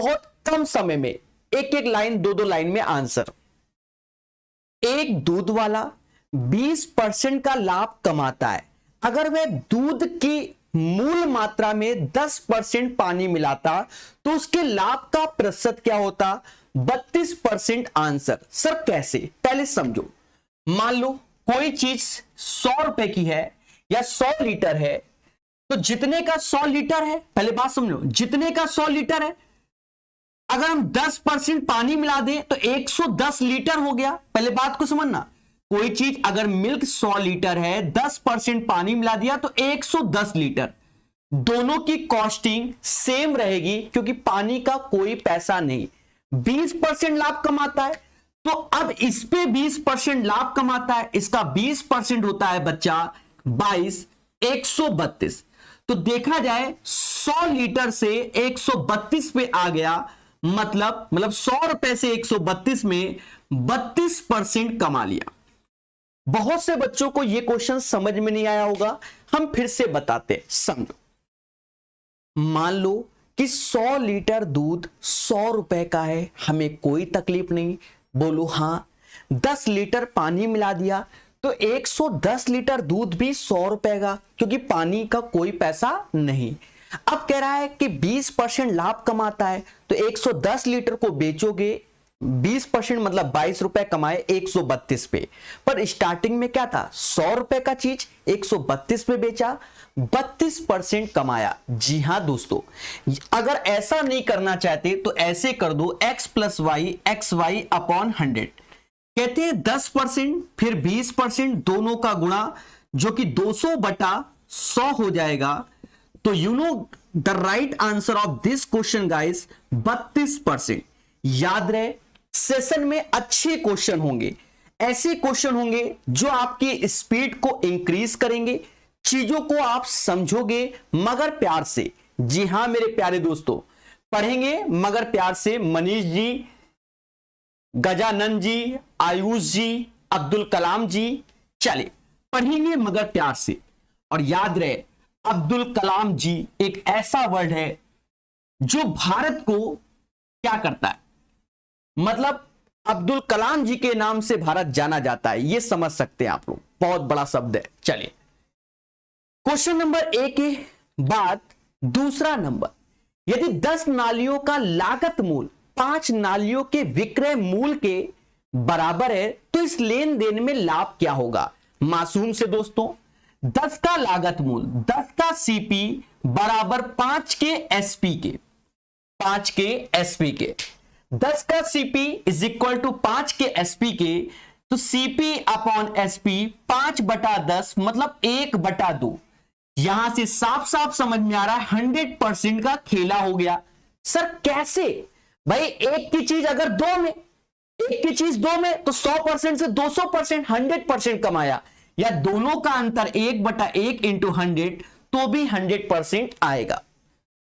बहुत कम समय में एक एक लाइन, दो दो लाइन में आंसर। एक दूध वाला 20% का लाभ कमाता है। अगर वह दूध की मूल मात्रा में 10% पानी मिलाता तो उसके लाभ का प्रतिशत क्या होता? 32%। आंसर सर कैसे? पहले समझो। मान लो कोई चीज 100 रुपए की है या 100 लीटर है, तो जितने का 100 लीटर है, पहले बात समझो, जितने का 100 लीटर है, अगर हम 10% पानी मिला दें तो 110 लीटर हो गया। पहले बात को समझना, कोई चीज अगर मिल्क 100 लीटर है, 10% पानी मिला दिया तो 110 लीटर। दोनों की कॉस्टिंग सेम रहेगी क्योंकि पानी का कोई पैसा नहीं। 20% लाभ कमाता है, तो अब इस पे 20% लाभ कमाता है, इसका 20% होता है बच्चा 22, 132। तो देखा जाए 100 लीटर से 132 पे आ गया, मतलब 100 रुपए से 132 में 32% कमा लिया। बहुत से बच्चों को यह क्वेश्चन समझ में नहीं आया होगा, हम फिर से बताते, समझो। मान लो कि 100 लीटर दूध 100 रुपए का है, हमें कोई तकलीफ नहीं। बोलो हां। 10 लीटर पानी मिला दिया तो 110 लीटर दूध भी 100 रुपए का, क्योंकि पानी का कोई पैसा नहीं। अब कह रहा है कि 20% लाभ कमाता है, तो 110 लीटर को बेचोगे, 20% मतलब 22 रुपए कमाए 132 पे। पर स्टार्टिंग में क्या था? 100 रुपए का चीज 132 पे बेचा, 32% कमाया। जी हां दोस्तों, अगर ऐसा नहीं करना चाहते तो ऐसे कर दो, x plus Y X Y upon 100। कहते हैं 10% फिर 20% दोनों का गुणा, जो कि 200/100 हो जाएगा। तो you know the right answer of this question guys 32%। याद रहे, सेशन में अच्छे क्वेश्चन होंगे, ऐसे क्वेश्चन होंगे जो आपकी स्पीड को इंक्रीज करेंगे, चीजों को आप समझोगे मगर प्यार से। जी हां मेरे प्यारे दोस्तों, पढ़ेंगे मगर प्यार से। मनीष जी, गजानंद जी, आयुष जी, अब्दुल कलाम जी, चले पढ़ेंगे मगर प्यार से। और याद रहे, अब्दुल कलाम जी एक ऐसा वर्ड है जो भारत को क्या करता है, मतलब अब्दुल कलाम जी के नाम से भारत जाना जाता है, यह समझ सकते हैं आप लोग, बहुत बड़ा शब्द है। चलिए क्वेश्चन नंबर 1 के बाद दूसरा नंबर, यदि 10 नालियों का लागत मूल 5 नालियों के विक्रय मूल के बराबर है तो इस लेन देन में लाभ क्या होगा? मासूम से दोस्तों, 10 का लागत मूल, 10 का सीपी बराबर 5 के एसपी के, 5 के एसपी के। 10 का सीपी इज इक्वल टू 5 के एसपी के, तो सीपी अपॉन एसपी 5/10 मतलब 1/2। यहां से साफ साफ समझ में आ रहा है 100% का खेला हो गया। सर कैसे? भाई एक की चीज अगर दो में, एक की चीज दो में तो 100% से 200% 100% कमाया, या दोनों का अंतर 1/1 इंटू 100 तो भी 100% आएगा।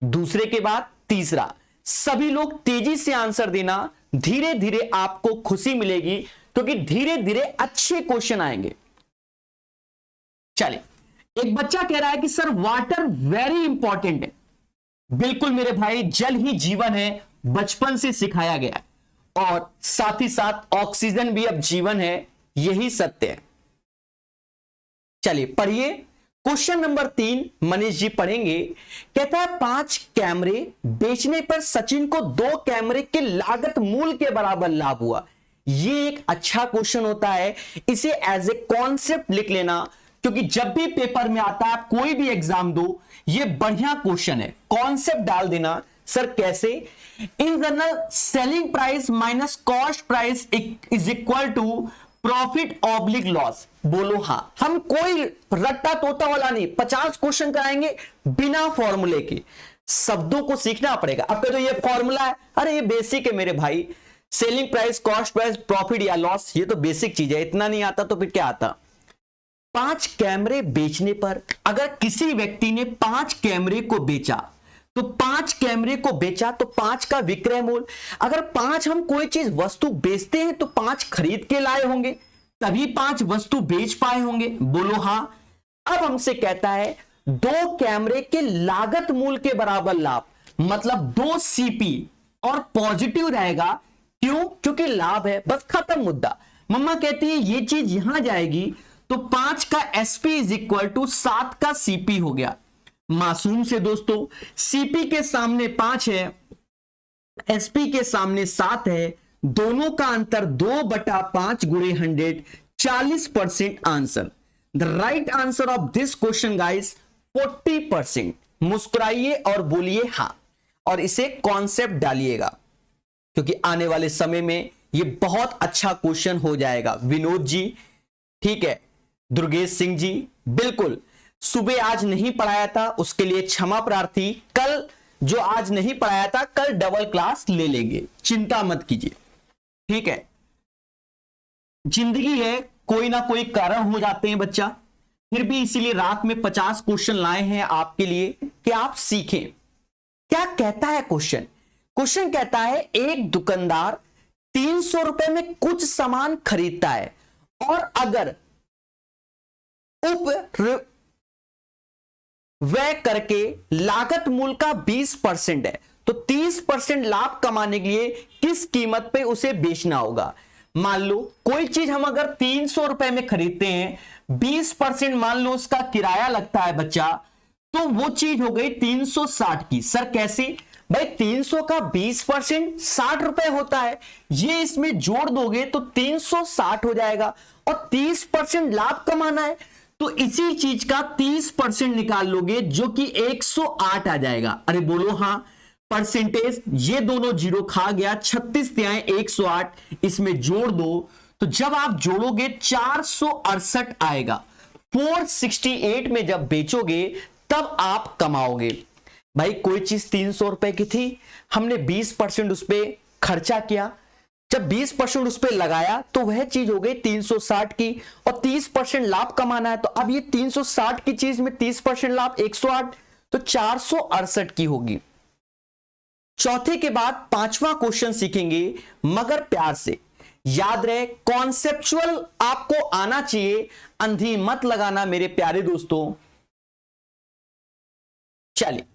दूसरे के बाद तीसरा, सभी लोग तेजी से आंसर देना, धीरे धीरे आपको खुशी मिलेगी क्योंकि धीरे धीरे अच्छे क्वेश्चन आएंगे। चलिए, एक बच्चा कह रहा है कि सर वाटर वेरी इंपॉर्टेंट है। बिल्कुल मेरे भाई, जल ही जीवन है, बचपन से सिखाया गया है, और साथ ही साथ ऑक्सीजन भी अब जीवन है, यही सत्य है। चलिए पढ़िए क्वेश्चन नंबर 3, मनीष जी पढ़ेंगे। कहता है 5 कैमरे बेचने पर सचिन को 2 कैमरे के लागत मूल के बराबर लाभ हुआ। ये एक अच्छा क्वेश्चन होता है, इसे एज ए कॉन्सेप्ट लिख लेना, क्योंकि जब भी पेपर में आता है, आप कोई भी एग्जाम दो, ये बढ़िया क्वेश्चन है। कॉन्सेप्ट डाल देना। सर कैसे? In general selling price minus cost price is equal to profit oblique loss. बोलो हां। हम कोई रट्टा तोता वाला नहीं, 50 क्वेश्चन कराएंगे बिना फॉर्मूले के, शब्दों को सीखना पड़ेगा। अब तो ये फॉर्मूला है, अरे ये बेसिक है मेरे भाई, selling price, cost price, profit या लॉस, ये तो बेसिक चीज है। इतना नहीं आता तो फिर क्या आता? 5 कैमरे बेचने पर, अगर किसी व्यक्ति ने 5 कैमरे को बेचा, तो 5 कैमरे को बेचा तो 5 का विक्रय मूल्य, अगर 5 हम कोई चीज वस्तु बेचते हैं तो 5 खरीद के लाए होंगे, तभी 5 वस्तु बेच पाए होंगे। बोलो हां। अब हमसे कहता है 2 कैमरे के लागत मूल्य के बराबर लाभ, मतलब 2 सीपी और पॉजिटिव रहेगा। क्यों? क्योंकि लाभ है, बस खत्म मुद्दा। मम्मा कहती है ये चीज यहां जाएगी तो 5 का एसपी इज इक्वल टू 7 का सीपी हो गया। मासूम से दोस्तों, सीपी के सामने 5 है, एसपी के सामने 7 है, दोनों का अंतर 2/5 गुणे 100, 40% answer. The right answer of this question guys 40%। मुस्कुराइए और बोलिए हां, और इसे कॉन्सेप्ट डालिएगा क्योंकि आने वाले समय में ये बहुत अच्छा क्वेश्चन हो जाएगा। विनोद जी, ठीक है, दुर्गेश सिंह जी, बिल्कुल सुबह आज नहीं पढ़ाया था उसके लिए क्षमा प्रार्थी। कल जो आज नहीं पढ़ाया था कल डबल क्लास ले लेंगे, चिंता मत कीजिए, ठीक है। जिंदगी है, कोई ना कोई कारण हो जाते हैं बच्चा, फिर भी इसीलिए रात में 50 क्वेश्चन लाए हैं आपके लिए कि आप सीखें। क्या कहता है क्वेश्चन? क्वेश्चन कहता है एक दुकानदार 300 रुपए में कुछ सामान खरीदता है और अगर उप व्यय करके लागत मूल्य का 20% है तो 30% लाभ कमाने के लिए किस कीमत पे उसे बेचना होगा। मान लो कोई चीज हम अगर 300 रुपए में खरीदते हैं, 20% मान लो उसका किराया लगता है बच्चा, तो वो चीज हो गई 360 की। सर कैसे? भाई 300 का 20% 60 रुपए होता है, ये इसमें जोड़ दोगे तो 360 हो जाएगा और 30% लाभ कमाना है तो इसी चीज का 30% निकाल लोगे जो कि 108 आ जाएगा। अरे बोलो हां, परसेंटेज, ये दोनों जीरो खा गया, 36 तिहाई 108, इसमें जोड़ दो तो जब आप जोड़ोगे 468 आएगा। 468 में जब बेचोगे तब आप कमाओगे। भाई कोई चीज 300 रुपए की थी, हमने 20% उस पर खर्चा किया, जब 20% उस पर लगाया तो वह चीज हो गई 360 की और 30% लाभ कमाना है तो अब ये 360 की चीज में 30% लाभ 108 तो 468 की होगी। चौथे के बाद पांचवा क्वेश्चन सीखेंगे मगर प्यार से। याद रहे कॉन्सेप्चुअल आपको आना चाहिए, अंधी मत लगाना मेरे प्यारे दोस्तों। चलिए,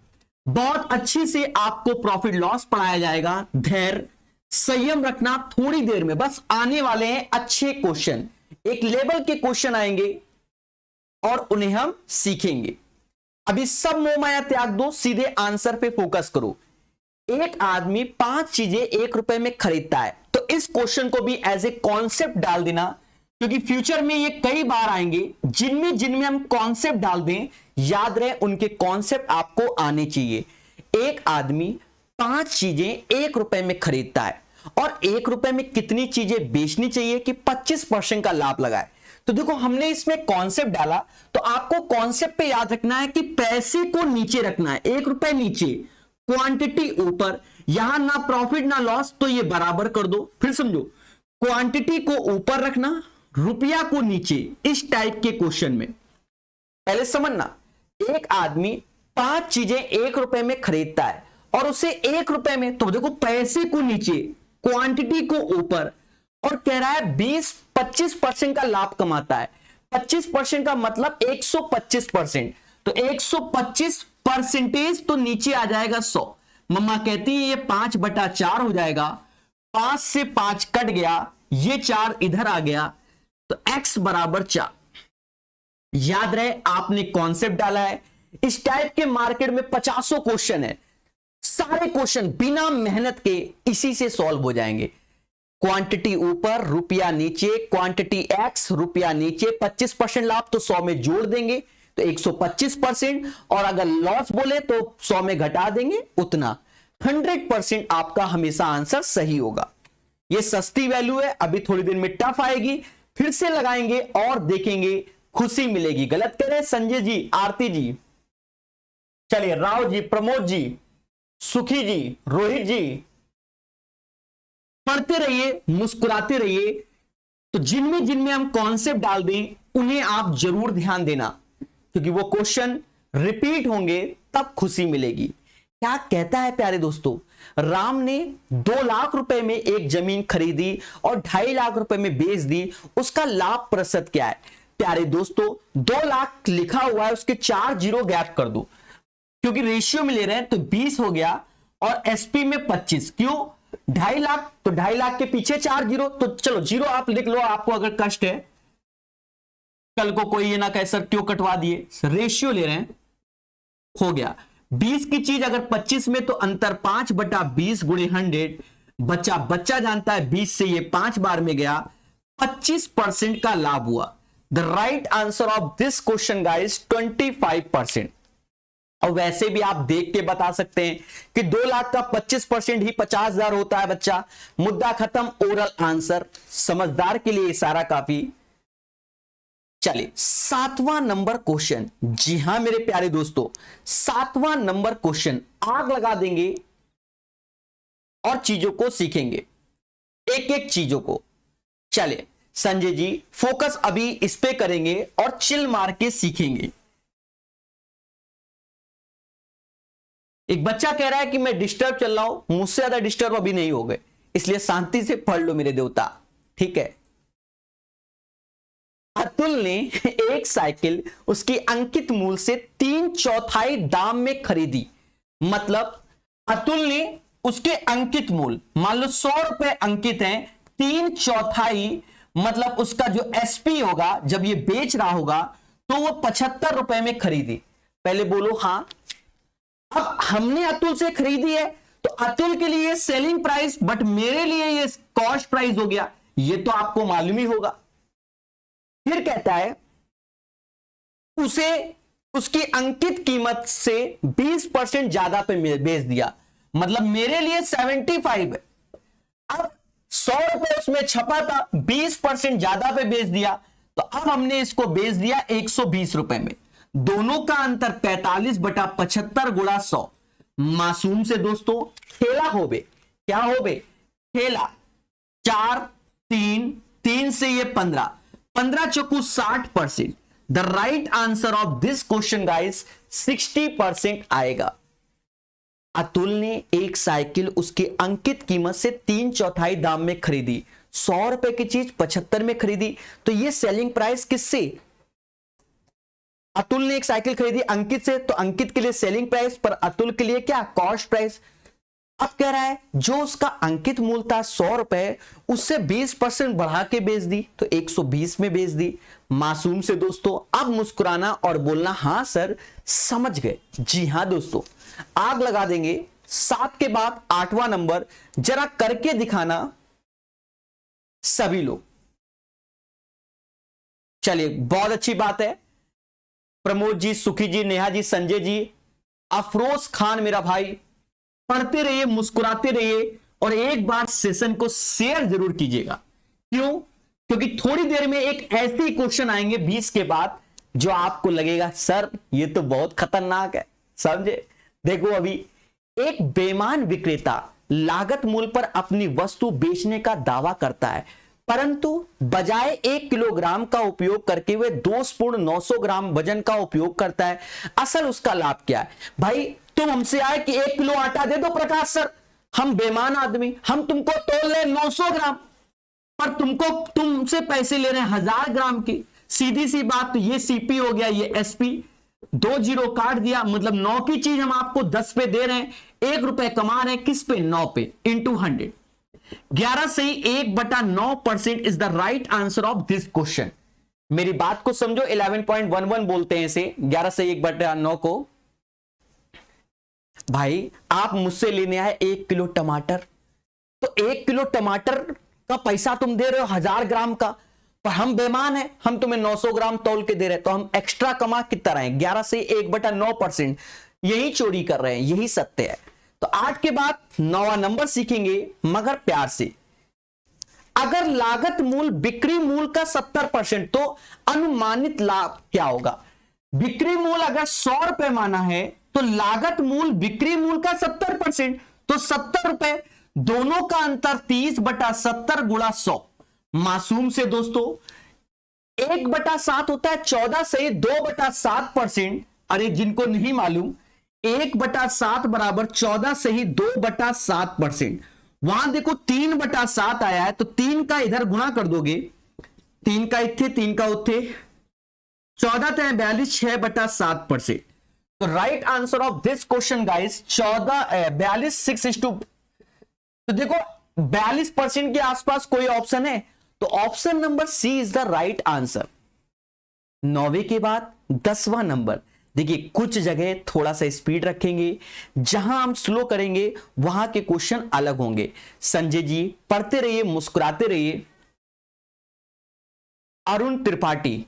बहुत अच्छी से आपको प्रॉफिट लॉस पढ़ाया जाएगा। धैर्य संयम रखना, थोड़ी देर में बस आने वाले हैं अच्छे क्वेश्चन, एक लेवल के क्वेश्चन आएंगे और उन्हें हम सीखेंगे। अभी सब मोह माया त्याग दो, सीधे आंसर पे फोकस करो। एक आदमी 5 चीजें 1 रुपए में खरीदता है, तो इस क्वेश्चन को भी एज ए कॉन्सेप्ट डाल देना क्योंकि फ्यूचर में ये कई बार आएंगे। जिनमें हम कॉन्सेप्ट डाल दें, याद रहे उनके कॉन्सेप्ट आपको आने चाहिए। एक आदमी 5 चीजें 1 रुपए में खरीदता है और 1 रुपए में कितनी चीजें बेचनी चाहिए कि 25% का लाभ लगाए। तो देखो हमने इसमें कॉन्सेप्ट डाला तो आपको कॉन्सेप्ट पे याद रखना है कि पैसे को नीचे रखना है, 1 रुपए नीचे, क्वांटिटी ऊपर, यहां ना प्रॉफिट ना लॉस, तो ये बराबर कर दो। फिर समझो, क्वांटिटी को ऊपर रखना, रुपया को नीचे, इस टाइप के क्वेश्चन में पहले समझना। एक आदमी 5 चीजें 1 रुपए में खरीदता है और उसे 1 रुपए में, तो देखो पैसे को नीचे, क्वांटिटी को ऊपर, और कह रहा है 25% का लाभ कमाता है। 25% का मतलब 125%, तो 125% तो नीचे आ जाएगा 100। मम्मा कहती है ये 5/4 हो जाएगा, 5 से 5 कट गया, ये 4 इधर आ गया तो x बराबर 4। याद रहे आपने कॉन्सेप्ट डाला है। इस टाइप के मार्केट में 50 क्वेश्चन है, सारे क्वेश्चन बिना मेहनत के इसी से सॉल्व हो जाएंगे। क्वांटिटी ऊपर, रुपया नीचे, क्वांटिटी x, रुपया नीचे, 25% लाभ तो 100 में जोड़ देंगे तो 125%, और अगर लॉस बोले तो 100 में घटा देंगे उतना। 100% आपका हमेशा आंसर सही होगा। ये सस्ती वैल्यू है, अभी थोड़ी देर में टफ आएगी, फिर से लगाएंगे और देखेंगे, खुशी मिलेगी। गलत कह रहे संजय जी, आरती जी, चलिए राव जी, प्रमोद जी, सुखी जी, रोहित जी, पढ़ते रहिए, मुस्कुराते रहिए। तो जिनमें हम कॉन्सेप्ट डाल दें उन्हें आप जरूर ध्यान देना क्योंकि वो क्वेश्चन रिपीट होंगे तब खुशी मिलेगी। क्या कहता है प्यारे दोस्तों, राम ने 2 लाख रुपए में एक जमीन खरीदी और 2.5 लाख रुपए में बेच दी, उसका लाभ प्रतिशत क्या है? प्यारे दोस्तों 2 लाख लिखा हुआ है, उसके 4 जीरो गैप कर दो क्योंकि रेशियो में ले रहे हैं तो 20 हो गया और एसपी में 25। क्यों? 2.5 लाख, तो 2.5 लाख के पीछे 4 जीरो, तो चलो जीरो आप लिख लो, आपको अगर कष्ट है, कल को कोई ये ना कहे सर क्यों कटवा दिए, रेशियो ले रहे हैं, हो गया। 20 की चीज अगर 25 में, तो अंतर 5/20 गुणे 100, बच्चा जानता है 20 से ये 5 बार में गया, 25% का लाभ हुआ। The right answer of this question guys 25%। और वैसे भी आप देख के बता सकते हैं कि 2 लाख का 25% ही 50,000 होता है बच्चा। मुद्दा खत्म, ओरल आंसर। समझदार के लिए इशारा काफी। चलिए 7वां नंबर क्वेश्चन। जी हां मेरे प्यारे दोस्तों, 7वां नंबर क्वेश्चन, आग लगा देंगे और चीजों को सीखेंगे, एक एक चीजों को। चलिए संजय जी फोकस अभी इस पे करेंगे और चिल मार के सीखेंगे। एक बच्चा कह रहा है कि मैं डिस्टर्ब चल रहा हूं, मुझसे ज्यादा डिस्टर्ब अभी नहीं हो गए, इसलिए शांति से पढ़ लो मेरे देवता, ठीक है। अतुल ने एक साइकिल उसकी अंकित मूल्य से 3/4 दाम में खरीदी। मतलब अतुल ने उसके अंकित मूल्य, मान लो 100 रुपए अंकित हैं, 3/4 मतलब उसका जो एसपी होगा जब ये बेच रहा होगा तो वो 75 रुपए में खरीदी। पहले बोलो हां। अब हमने अतुल से खरीदी है तो अतुल के लिए सेलिंग प्राइस, बट मेरे लिए ये कॉस्ट प्राइस हो गया, ये तो आपको मालूम ही होगा। फिर कहता है उसे उसकी अंकित कीमत से 20% ज्यादा पे बेच दिया, मतलब मेरे लिए 75 है। अब 100 रुपए उसमें छपा था, 20% ज्यादा पे बेच दिया, तो अब हमने इसको बेच दिया 120 रुपए में। दोनों का अंतर 45/75 गुणा 100। मासूम से दोस्तों ठेला हो बे, क्या हो बे? ठेला। 4 3 से ये 15 चौकू 60%। The right answer of this question guys 60% आएगा। अतुल ने एक साइकिल उसकी अंकित कीमत से 3/4 दाम में खरीदी। 100 रुपए की चीज 75 में खरीदी, तो ये सेलिंग प्राइस किससे? अतुल ने एक साइकिल खरीदी अंकित से, तो अंकित के लिए सेलिंग प्राइस, पर अतुल के लिए क्या? Cost price. अब कह रहा है जो उसका अंकित मूल्य था 100 रुपए, उससे 20% बढ़ा के बेच दी, तो 120 में बेच दी। मासूम से दोस्तों अब मुस्कुराना और बोलना हां सर समझ गए। जी हां दोस्तों, आग लगा देंगे। 7 के बाद 8वां नंबर, जरा करके दिखाना सभी लोग। चलिए बहुत अच्छी बात है। प्रमोद जी, सुखी जी, नेहा जी, संजय जी, अफरोज खान मेरा भाई, पढ़ते रहिए, मुस्कुराते रहिए और एक बार सेशन को शेयर जरूर कीजिएगा। क्यों? क्योंकि थोड़ी देर में एक ऐसे क्वेश्चन आएंगे 20 के बाद जो आपको लगेगा सर ये तो बहुत खतरनाक है, समझे? देखो अभी एक बेईमान विक्रेता लागत मूल्य पर अपनी वस्तु बेचने का दावा करता है, परंतु बजाय 1 किलोग्राम का उपयोग करके वे दोषपूर्ण 900 ग्राम वजन का उपयोग करता है। असल उसका लाभ क्या है? भाई तुम हमसे आए कि 1 किलो आटा दे दो प्रकाश सर, हम बेईमान आदमी, हम तुमको तोल ले 900 ग्राम, पर तुमसे पैसे ले रहे हैं 1000 ग्राम की। सीधी सी बात, तो ये सीपी हो गया, ये एसपी, 2 जीरो काट दिया, मतलब 9 की चीज हम आपको 10 पे दे रहे हैं, 1 रुपए कमा रहे हैं किस पे? 9 पे, इंटू 100। 11 से 1/9% is the right answer of this question. मेरी बात को समझो, 11.11 बोलते हैं इसे, 11 से 1/9 को। भाई आप मुझसे लेने आए 1 किलो टमाटर, तो 1 किलो टमाटर का पैसा तुम दे रहे हो 1000 ग्राम का, पर हम बेईमान हैं, हम तुम्हें 900 ग्राम तौल के दे रहे हैं, तो हम एक्स्ट्रा कमा कितना रहे हैं? 11 से 1/9%। यही चोरी कर रहे हैं, यही सत्य है। तो 8 के बाद 9वां नंबर सीखेंगे, मगर प्यार से। अगर लागत मूल्य बिक्री मूल्य का 70%, तो अनुमानित लाभ क्या होगा? बिक्री मूल्य अगर 100 रुपए माना है, तो लागत मूल्य बिक्री मूल्य का 70%, तो 70 रुपए। दोनों का अंतर 30/70 गुणा 100। मासूम से दोस्तों 1/7 होता है 14 से 2/7%। अरे जिनको नहीं मालूम, 1/7 बराबर 14 से ही 2/7%। वहां देखो 3/7 आया है, तो 3 का इधर गुणा कर दोगे, 3 का इत्थे 3 का उत्थे, 14 42 6/7%। तो right answer of this question guys 42 तो देखो 42% के आसपास कोई ऑप्शन है, तो option number C is the right answer. 9वीं के बाद 10वां नंबर। देखिए कुछ जगह थोड़ा सा स्पीड रखेंगे, जहां हम स्लो करेंगे वहां के क्वेश्चन अलग होंगे। संजय जी पढ़ते रहिए, मुस्कुराते रहिए। अरुण त्रिपाठी,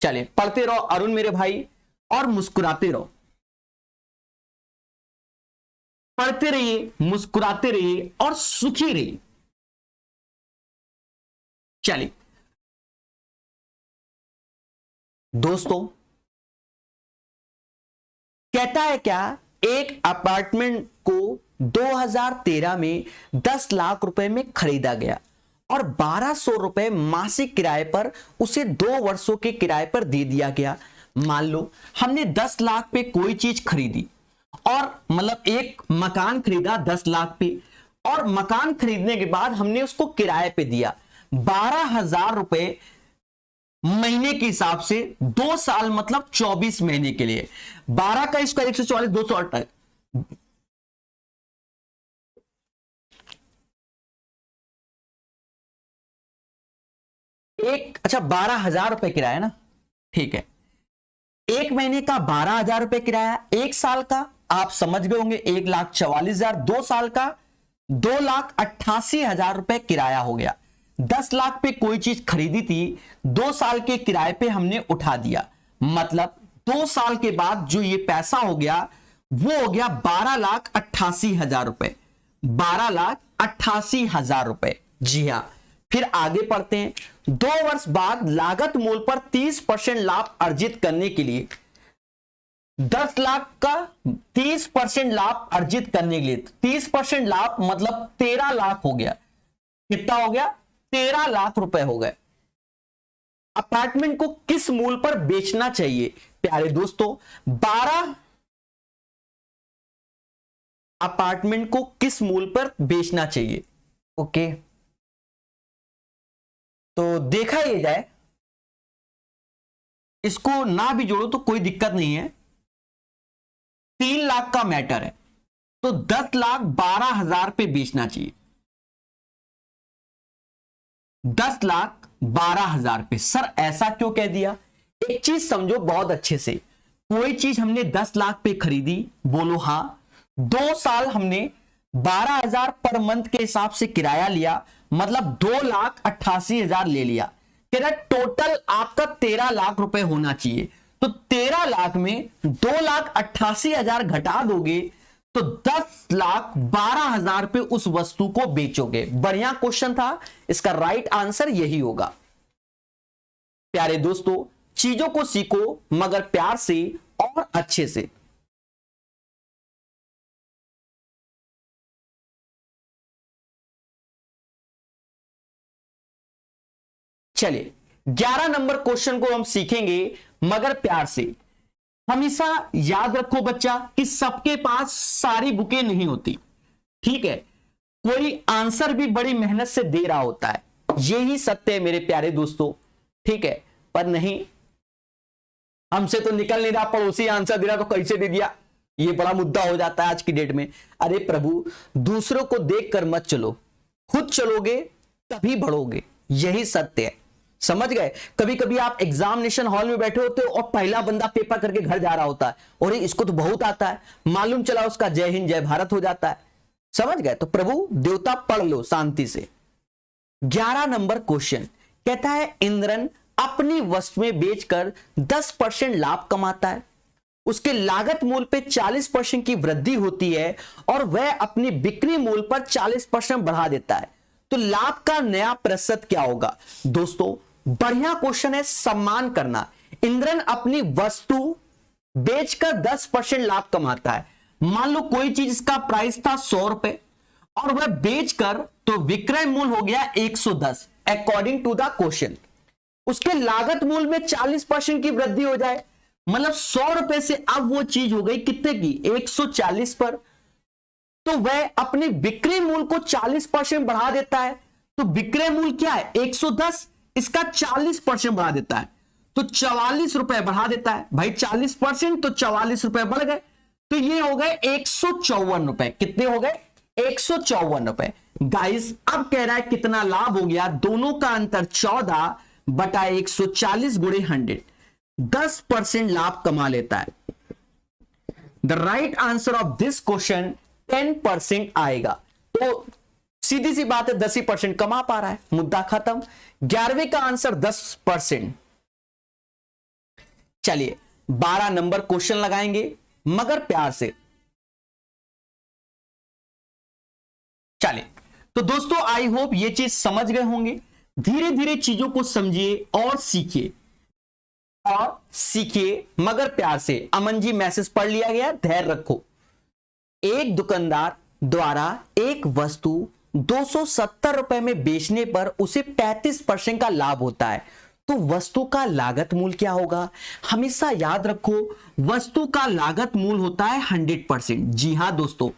चले पढ़ते रहो अरुण मेरे भाई, और मुस्कुराते रहो। पढ़ते रहिए, मुस्कुराते रहिए और सुखी रहिए। चलिए दोस्तों, कहता है क्या, एक अपार्टमेंट को 2013 में 10 लाख रुपए में खरीदा गया और 1200 रुपए मासिक किराए पर उसे 2 वर्षों के किराए पर दे दिया गया। मान लो हमने 10 लाख पे कोई चीज खरीदी, और मतलब एक मकान खरीदा 10 लाख पे, और मकान खरीदने के बाद हमने उसको किराए पे दिया 12,000 रुपए महीने के हिसाब से, 2 साल मतलब 24 महीने के लिए। 12 का स्क्वायर 144, 208 एक, अच्छा 12,000 रुपए किराया ना, ठीक है। एक महीने का 12,000 रुपए किराया, एक साल का आप समझ गए होंगे 1,44,000, 2 साल का 2,88,000 रुपए किराया हो गया। 10 लाख पे कोई चीज खरीदी थी, 2 साल के किराए पे हमने उठा दिया, मतलब 2 साल के बाद जो ये पैसा हो गया वो हो गया 12,88,000 रुपए, 12,88,000 रुपए। जी हां, फिर आगे पढ़ते हैं। 2 वर्ष बाद लागत मूल्य पर 30% लाभ अर्जित करने के लिए 10 लाख का 30% लाभ अर्जित करने के लिए, 30% लाभ मतलब 13 लाख हो गया। कितना हो गया? 13 लाख रुपए हो गए। अपार्टमेंट को किस मूल्य पर बेचना चाहिए? प्यारे दोस्तों, 12 अपार्टमेंट को किस मूल्य पर बेचना चाहिए? ओके, तो देखा ये जाए, इसको ना भी जोड़ो तो कोई दिक्कत नहीं है। 3 लाख का मैटर है, तो 10,12,000 पे बेचना चाहिए। 10,12,000 पे। सर ऐसा क्यों कह दिया? एक चीज समझो बहुत अच्छे से, कोई चीज हमने 10 लाख पे खरीदी, बोलो हां, 2 साल हमने 12,000 पर मंथ के हिसाब से किराया लिया, मतलब 2,88,000 ले लिया। तेरा टोटल आपका 13 लाख रुपए होना चाहिए, तो 13 लाख में 2,88,000 घटा दोगे तो 10,12,000 पे उस वस्तु को बेचोगे। बढ़िया क्वेश्चन था, इसका राइट आंसर यही होगा। प्यारे दोस्तों, चीजों को सीखो मगर प्यार से और अच्छे से। चलिए 11 नंबर क्वेश्चन को हम सीखेंगे मगर प्यार से। हमेशा याद रखो बच्चा कि सबके पास सारी बुकें नहीं होती, ठीक है। कोई आंसर भी बड़ी मेहनत से दे रहा होता है, यही सत्य है मेरे प्यारे दोस्तों, ठीक है। पर नहीं, हमसे तो निकल नहीं रहा, पड़ोसी आंसर दे रहा तो कैसे दे दिया, ये बड़ा मुद्दा हो जाता है आज की डेट में। अरे प्रभु, दूसरों को देखकर मत चलो, खुद चलोगे तभी बढ़ोगे, यही सत्य है। समझ गए? कभी कभी आप एग्जामिनेशन हॉल में बैठे होते हो और पहला बंदा पेपर करके घर जा रहा होता है, और इसको तो बहुत आता है, मालूम चला उसका जय हिंद जय भारत हो जाता है। समझ गए? तो प्रभु देवता पढ़ लो शांति से। 11 नंबर क्वेश्चन कहता है, इंद्रन अपनी वस्तुएं बेचकर 10% लाभ कमाता है, उसके लागत मूल्य पे 40% की वृद्धि होती है और वह अपनी बिक्री मूल्य पर 40% बढ़ा देता है, तो लाभ का नया प्रतिशत क्या होगा? दोस्तों बढ़िया क्वेश्चन है, सम्मान करना। इंद्रन अपनी वस्तु बेचकर 10% लाभ कमाता है। मान लो कोई चीज इसका प्राइस था 100 रुपए और वह बेचकर, तो विक्रय मूल्य हो गया 110 अकॉर्डिंग टू द क्वेश्चन। उसके लागत मूल्य में 40% की वृद्धि हो जाए, मतलब 100 रुपए से अब वो चीज हो गई कितने की? 140 पर। तो वह अपने विक्रय मूल्य को 40% बढ़ा देता है, तो विक्रय मूल्य क्या है? 110, इसका 40% बढ़ा देता है, तो 44 रुपए बढ़ा देता है भाई, 40% तो 44 रुपए बढ़ गए, तो ये हो गए 154 रुपए। कितने हो गए? 154 रुपए। गाइस अब कह रहा है कितना लाभ हो गया, दोनों का अंतर 14 बटा 140 गुणे 100, 10% लाभ कमा लेता है। The right answer of this question 10% आएगा। तो सीधी सी बात है, 10% कमा पा रहा है, मुद्दा खत्म। 11वें का आंसर 10%। चलिए 12 नंबर क्वेश्चन लगाएंगे मगर प्यार से। चलिए तो दोस्तों आई होप ये चीज समझ गए होंगे। धीरे धीरे चीजों को समझिए और सीखिए मगर प्यार से। अमन जी मैसेज पढ़ लिया गया, धैर्य रखो। एक दुकानदार द्वारा एक वस्तु 270 रुपए में बेचने पर उसे 35% का लाभ होता है, तो वस्तु का लागत मूल्य क्या होगा? हमेशा याद रखो वस्तु का लागत मूल्य होता है 100%। जी हां दोस्तों,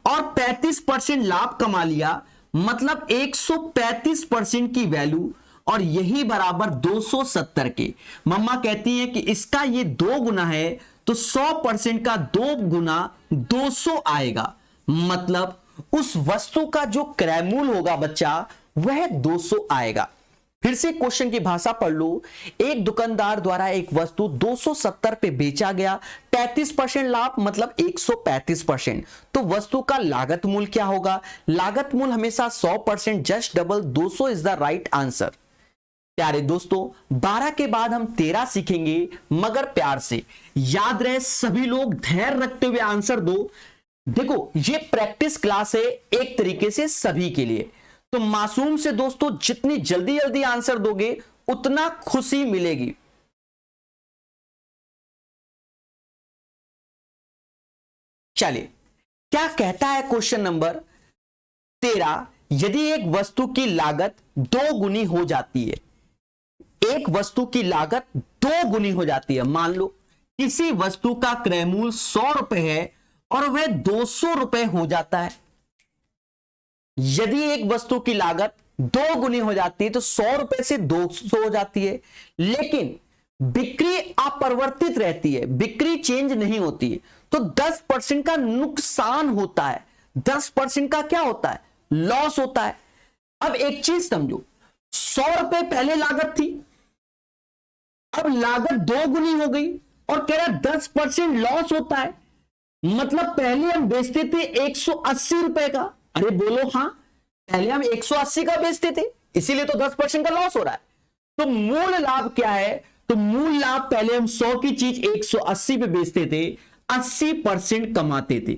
और 35% लाभ कमा लिया मतलब 135% की वैल्यू, और यही बराबर 270 के। मम्मा कहती है कि इसका ये 2 गुना है, तो 100% का 2 गुना 200 आएगा, मतलब उस वस्तु का जो क्रय मूल्य होगा बच्चा वह 200 आएगा। फिर से क्वेश्चन की भाषा पढ़ लो। एक दुकानदार द्वारा एक वस्तु 270 पे बेचा गया, 35% लाभ मतलब 135%, तो वस्तु का लागत मूल्य क्या होगा? लागत मूल्य हमेशा 100%, just double 200 is the right answer. प्यारे दोस्तों 12 के बाद हम 13 सीखेंगे मगर प्यार से। याद रहे सभी लोग धैर्य रखते हुए आंसर दो। देखो ये प्रैक्टिस क्लास है एक तरीके से सभी के लिए, तो मासूम से दोस्तों जितनी जल्दी जल्दी आंसर दोगे उतना खुशी मिलेगी। चलिए क्या कहता है क्वेश्चन नंबर 13? यदि एक वस्तु की लागत 2 गुनी हो जाती है, एक वस्तु की लागत 2 गुनी हो जाती है, मान लो किसी वस्तु का क्रय मूल्य 100 रुपए है और वह 200 रुपए हो जाता है। यदि एक वस्तु की लागत 2 गुनी हो जाती है तो 100 रुपए से 200 हो जाती है, लेकिन बिक्री अपरिवर्तित रहती है, बिक्री चेंज नहीं होती है, तो 10% का नुकसान होता है। 10% का क्या होता है? लॉस होता है। अब एक चीज समझो, 100 रुपए पहले लागत थी, अब लागत 2 गुनी हो गई और कह रहा 10% लॉस होता है, मतलब पहले हम बेचते थे 180 रुपए का। अरे बोलो हाँ, पहले हम 180 का बेचते थे, इसीलिए तो 10% का लॉस हो रहा है। तो मूल लाभ क्या है? तो मूल लाभ पहले हम 100 की चीज 180 पे बेचते थे, 80% कमाते थे।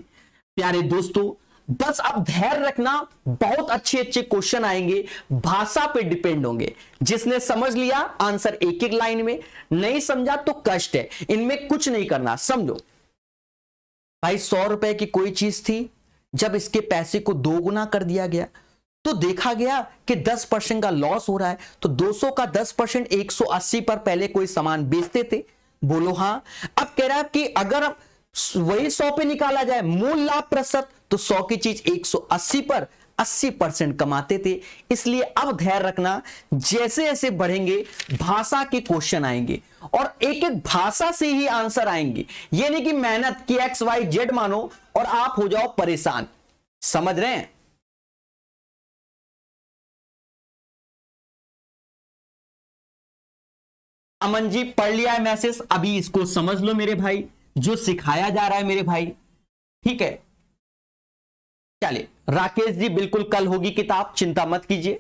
प्यारे दोस्तों बस अब धैर्य रखना, बहुत अच्छे अच्छे क्वेश्चन आएंगे, भाषा पे डिपेंड होंगे। जिसने समझ लिया आंसर एक एक लाइन में, नहीं समझा तो कष्ट है, इनमें कुछ नहीं करना। समझो भाई 100 रुपए की कोई चीज थी, जब इसके पैसे को 2 गुना कर दिया गया तो देखा गया कि 10% का लॉस हो रहा है, तो 200 का 10% 180 पर पहले कोई सामान बेचते थे। बोलो हाँ। अब कह रहा है कि अगर वही 100 पे निकाला जाए मूल लाभ प्रतिशत, तो 100 की चीज 180 पर 80% कमाते थे। इसलिए अब धैर्य रखना, जैसे जैसे बढ़ेंगे भाषा के क्वेश्चन आएंगे और एक एक भाषा से ही आंसर आएंगे। ये नहीं कि मेहनत की XYZ मानो और आप हो जाओ परेशान। समझ रहे हैं? अमन जी पढ़ लिया है मैसेज, अभी इसको समझ लो मेरे भाई, जो सिखाया जा रहा है मेरे भाई, ठीक है। चलिए राकेश जी बिल्कुल कल होगी किताब, चिंता मत कीजिए।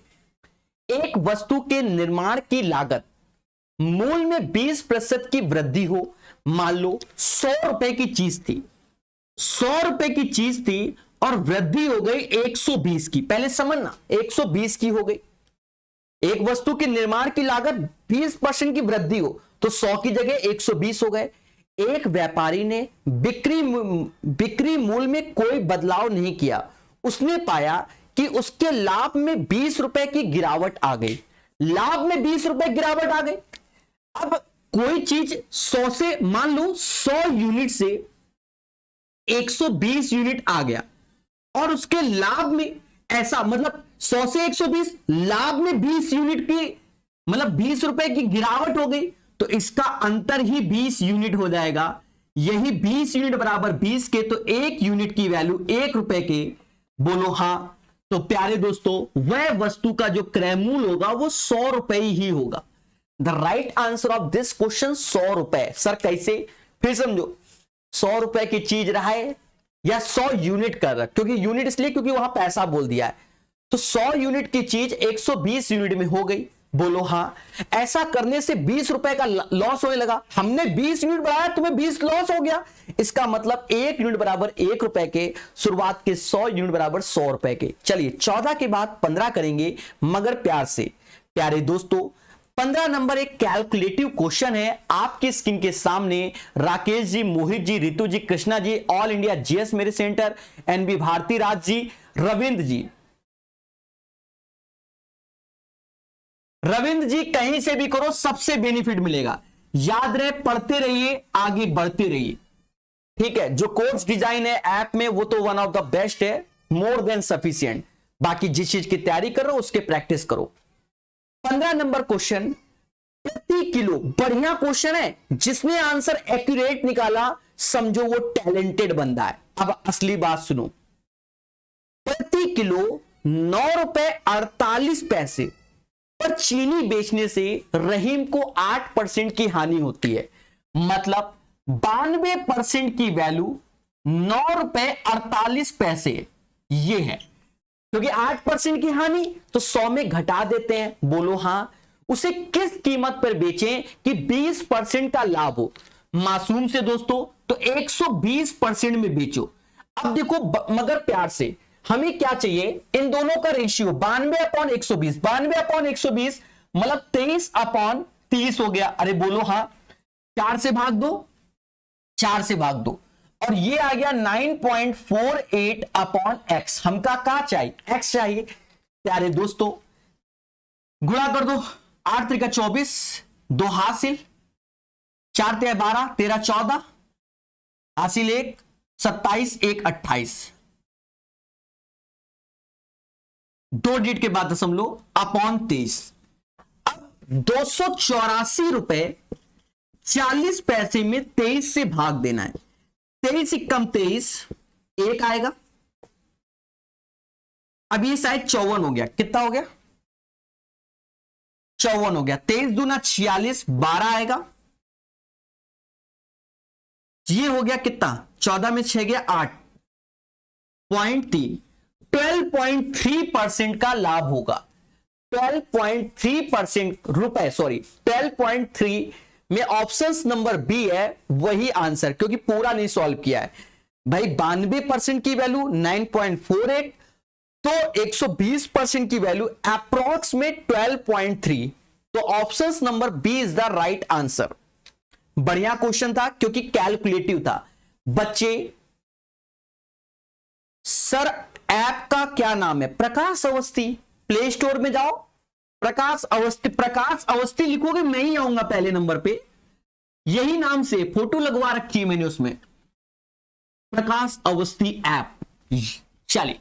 एक वस्तु के निर्माण की लागत मूल्य में 20% की वृद्धि हो, मान लो 100 रुपए की चीज थी, 100 रुपए की चीज थी और वृद्धि हो गई 120 की। पहले समझना 120 की हो गई। एक वस्तु के निर्माण की लागत 20% की वृद्धि हो तो 100 की जगह 120 हो गए। एक व्यापारी ने बिक्री मूल्य में कोई बदलाव नहीं किया, उसने पाया कि उसके लाभ में 20 रुपए की गिरावट आ गई। लाभ में 20 रुपए गिरावट आ गई। अब कोई चीज 100 से, मान लो 100 यूनिट से 120 यूनिट आ गया और उसके लाभ में ऐसा, मतलब 100 से 120, लाभ में 20 यूनिट की, मतलब 20 रुपए की गिरावट हो गई, तो इसका अंतर ही 20 यूनिट हो जाएगा। यही 20 यूनिट बराबर 20 के, तो 1 यूनिट की वैल्यू 1 रुपए के। बोलो हां। तो प्यारे दोस्तों, वह वस्तु का जो क्रय मूल्य होगा वो 100 रुपए ही होगा। The right answer of this question 100 रुपए। सर कैसे? फिर समझो, 100 रुपए की चीज रहा है या 100 यूनिट कर रहा है, क्योंकि यूनिट इसलिए क्योंकि वहां पैसा बोल दिया है। तो 100 यूनिट की चीज 120 यूनिट में हो गई। बोलो हाँ। ऐसा करने से 20 रुपए का लॉस होने लगा। हमने 20 यूनिट बढ़ाया, तुम्हें 20 लॉस हो गया। इसका मतलब 1 यूनिट बराबर 1 रुपए के, शुरुआत के 100 यूनिट बराबर 100 रुपए के। चलिए 14 के बाद 15 करेंगे, मगर प्यार से। प्यारे दोस्तों, 15 नंबर एक कैलकुलेटिव क्वेश्चन है आपकी स्क्रीन के सामने। राकेश जी, मोहित जी, रितु जी, Krishna ji, all India GS मेरे सेंटर, एनबी भारती राज जी, रविंद्र जी। रविंद्र जी कहीं से भी करो, सबसे बेनिफिट मिलेगा। याद रहे, पढ़ते रहिए, आगे बढ़ते रहिए। ठीक है, जो कोर्स डिजाइन है ऐप में वो तो वन ऑफ द बेस्ट है, मोर देन सफिशिएंट। बाकी जिस चीज की तैयारी कर रहे हो उसके प्रैक्टिस करो। 15 नंबर क्वेश्चन, प्रति किलो। बढ़िया क्वेश्चन है, जिसने आंसर एक्यूरेट निकाला समझो वो टैलेंटेड बंदा है। अब असली बात सुनो। प्रति किलो 9 रुपए 48 पैसे पर चीनी बेचने से रहीम को 8% की हानि होती है। मतलब 92% की वैल्यू 9 रुपए 48 पैसे ये है। क्योंकि 8% की हानि तो 100 में घटा देते हैं। बोलो हां। उसे किस कीमत पर बेचें कि 20% का लाभ हो? मासूम से दोस्तों, तो 120% में बेचो। अब देखो, मगर प्यार से हमें क्या चाहिए? इन दोनों का रेशियो 92/120, 92/120 मतलब 23/30 हो गया। अरे बोलो हाँ। 4 से भाग दो, 4 से भाग दो, और ये आ गया 9.48/x। हमका क्या चाहिए? x चाहिए। प्यारे दोस्तों, गुणा कर दो। 8 त्रिका 24, 2 हासिल, 4 तिया 12, 13 14, हासिल 1, 27, 1 28, 2 डिजिट के बाद दशमलव अपॉन 23। अब 284 रुपए 40 पैसे में 23 से भाग देना है। 23 कम 23, 1 आएगा। अब ये शायद 54 हो गया। कितना हो गया? 54 हो गया। 23 दूना 46, 12 आएगा। ये हो गया कितना? 14 में 6 गया 8.3। 12.3% का लाभ होगा। 12.3% रुपए, सॉरी 12.3 में ऑप्शन नंबर बी है वही आंसर, क्योंकि पूरा नहीं सॉल्व किया है भाई। 92% की वैल्यू 9.48, तो 120% की वैल्यू अप्रोक्सीमेट 12.3। तो option number B is the right answer. बढ़िया क्वेश्चन था क्योंकि कैलकुलेटिव था। बच्चे, सर ऐप का क्या नाम है? प्रकाश अवस्थी। प्ले स्टोर में जाओ, प्रकाश अवस्थी, प्रकाश अवस्थी लिखोगे मैं ही आऊंगा पहले नंबर पे। यही नाम से फोटो लगवा रखी है मैंने उसमें, प्रकाश अवस्थी ऐप। चलिए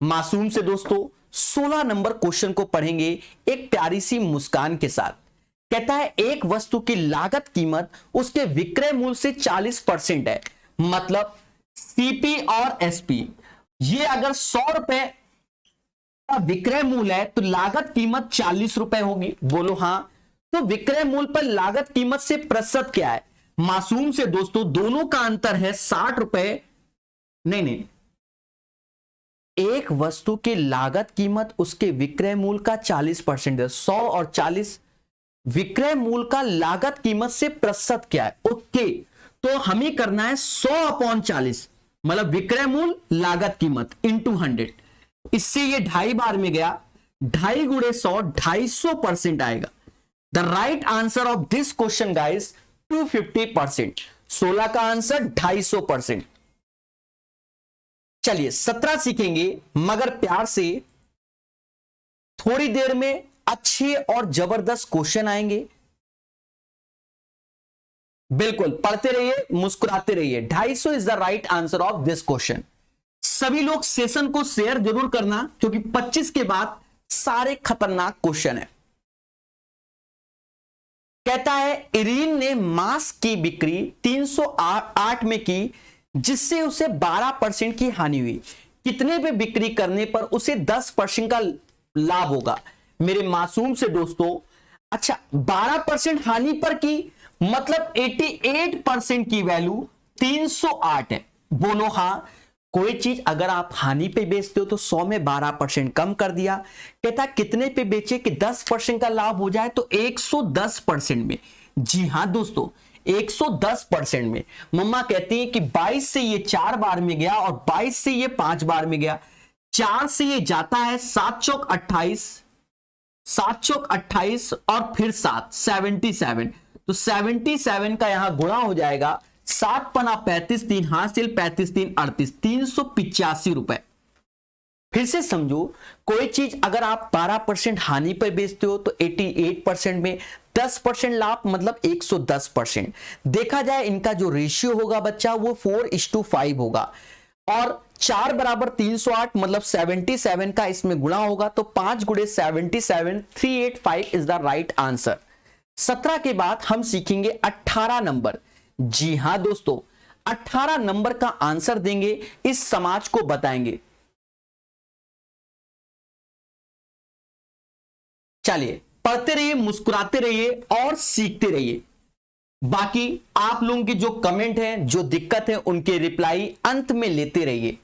मासूम से दोस्तों 16 नंबर क्वेश्चन को पढ़ेंगे एक प्यारी सी मुस्कान के साथ। कहता है एक वस्तु की लागत कीमत उसके विक्रय मूल्य से 40% है। मतलब सीपी और एसपी, ये अगर 100 रुपए का विक्रय मूल्य है तो लागत कीमत 40 रुपए होगी। बोलो हां। तो विक्रय मूल्य पर लागत कीमत से प्रतिशत क्या है? मासूम से दोस्तों दोनों का अंतर है 60 रुपए। नहीं, एक वस्तु की लागत कीमत उसके विक्रय मूल्य का 40% है। 100 और 40 विक्रय मूल्य का लागत कीमत से प्रतिशत क्या है? ओके, तो हमें करना है 100/40, मतलब विक्रय मूल्य लागत कीमत इंटू 100। इससे ये 2.5 बार में गया। 2.5 गुणे 100, 250% आएगा। The right answer of this question guys 250%। 16 का आंसर 250%। चलिए 17 सीखेंगे, मगर प्यार से। थोड़ी देर में अच्छे और जबरदस्त क्वेश्चन आएंगे। बिल्कुल पढ़ते रहिए, मुस्कुराते रहिए। 250 is the right answer of this question. सभी लोग सेशन को शेयर जरूर करना, क्योंकि 25 के बाद सारे खतरनाक क्वेश्चन है। कहता है इरीन ने मास्क की बिक्री 308 में की, जिससे उसे 12% की हानि हुई। कितने पे बिक्री करने पर उसे 10% का लाभ होगा मेरे मासूम से दोस्तों? अच्छा, 12% हानि पर की, मतलब 88% की वैल्यू 308 है। बोलो हाँ। कोई चीज अगर आप हानि पे बेचते हो तो 100 में 12% कम कर दिया। कहता कितने पे बेचे कि 10% का लाभ हो जाए, तो 110% में। जी हाँ दोस्तों, 110% में। मम्मा कहती है कि 22 से ये 4 बार में गया और 22 से ये 5 बार में गया, 4 से ये जाता है 7 चौक 28, 7 चौक 28 और फिर 7 77, तो 77 का यहां गुणा हो जाएगा। 7 पना 35, 3 हासिल 35 3 38, 385 रुपए। फिर से समझो, कोई चीज अगर आप 12% हानि पर बेचते हो तो 88% में 10% लाभ, मतलब 110%। देखा जाए इनका जो रेशियो होगा बच्चा वो 4:5 होगा, और 4 बराबर 308 मतलब 77 का इसमें गुणा होगा, तो 5 गुणे 77 385 इज द राइट आंसर। 17 के बाद हम सीखेंगे 18 नंबर। जी हां दोस्तों, 18 नंबर का आंसर देंगे, इस समाज को बताएंगे। चलिए पढ़ते रहिए, मुस्कुराते रहिए और सीखते रहिए। बाकी आप लोगों के जो कमेंट हैं, जो दिक्कत है, उनके रिप्लाई अंत में लेते रहिए।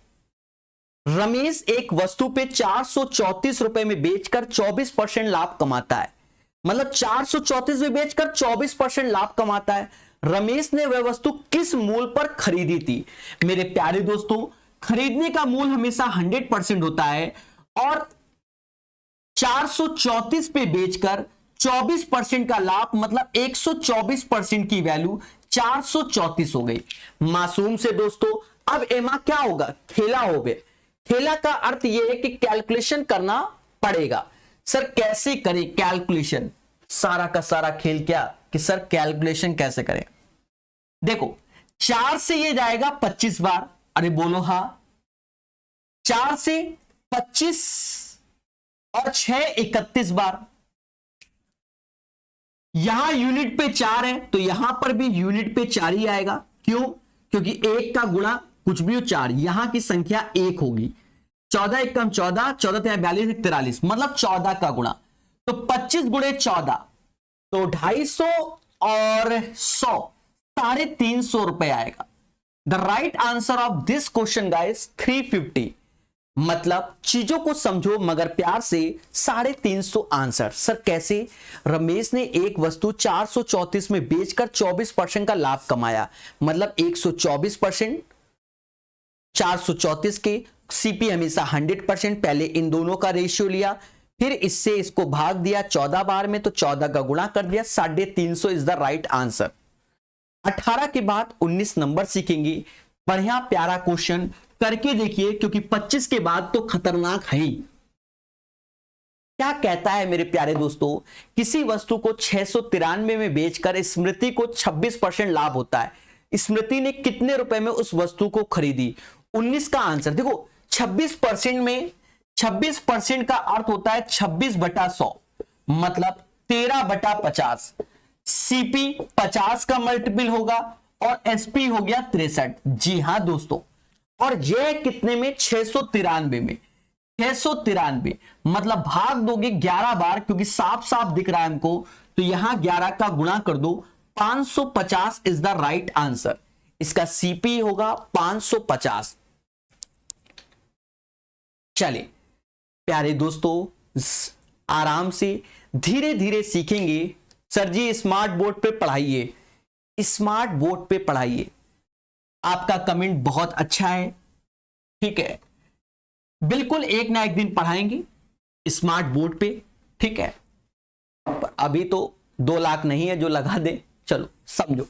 रमेश एक वस्तु पे 434 रुपए में बेचकर 24% लाभ कमाता है, मतलब 434 में बेचकर 24% लाभ कमाता है। रमेश ने वह वस्तु किस मूल्य पर खरीदी थी? मेरे प्यारे दोस्तों, खरीदने का मूल्य हमेशा 100% होता है, और 434 पे बेचकर 24% का लाभ, मतलब 124% की वैल्यू 434 हो गई। मासूम से दोस्तों, अब एमा क्या होगा? खेला हो गए। खेला का अर्थ यह है कि कैलकुलेशन करना पड़ेगा। सर कैसे करें कैलकुलेशन? सारा का सारा खेल क्या कि सर कैलकुलेशन कैसे करें? देखो, 4 से ये जाएगा 25 बार, अरे बोलो हाँ। 4 से 25 और 6 31 बार। यहां यूनिट पे 4 है तो यहां पर भी यूनिट पे 4 ही आएगा। क्यों? क्योंकि 1 का गुणा कुछ भी हो 4, यहां की संख्या 1 होगी। 14 1 कम 14, 14 42 43, मतलब 14 का गुणा। तो 25 गुणे 14 तो 250 और 100, 350 रुपए आएगा। The right answer of this question guys 350। मतलब चीजों को समझो मगर प्यार से। 350 आंसर। सर कैसे? रमेश ने एक वस्तु 434 में बेचकर 24% का लाभ कमाया, मतलब 124%। 434 के सीपी हमेशा 100%। पहले इन दोनों का रेशियो लिया, फिर इससे इसको भाग दिया 14 बार में, तो 14 का गुणा कर दिया। 350 इज द राइट आंसर। 18 के बाद 19 नंबर सीखेंगे। बढ़िया प्यारा क्वेश्चन करके देखिए, क्योंकि 25 के बाद तो खतरनाक है ही। क्या कहता है मेरे प्यारे दोस्तों? किसी वस्तु को 693 में बेचकर स्मृति को 26% लाभ होता है। स्मृति ने कितने रुपए में उस वस्तु को खरीदी? 19 का आंसर देखो। 26% में 26% का अर्थ होता है 26/100, मतलब 13/50। सीपी 50 का मल्टीपल होगा और एसपी हो गया 63। जी हां दोस्तों, और यह कितने में? 693 में। 693 मतलब भाग दोगे 11 बार, क्योंकि साफ साफ दिख रहा है हमको, तो यहां 11 का गुणा कर दो। 550 इज द राइट आंसर। इसका सीपी होगा 550। चले प्यारे दोस्तों, आराम से धीरे धीरे सीखेंगे। सर जी स्मार्ट बोर्ड पे पढ़ाइए, स्मार्ट बोर्ड पे पढ़ाइए। आपका कमेंट बहुत अच्छा है, ठीक है। बिल्कुल एक ना एक दिन पढ़ाएंगे स्मार्ट बोर्ड पे, ठीक है। अभी तो 2 लाख नहीं है जो लगा दे। चलो समझो,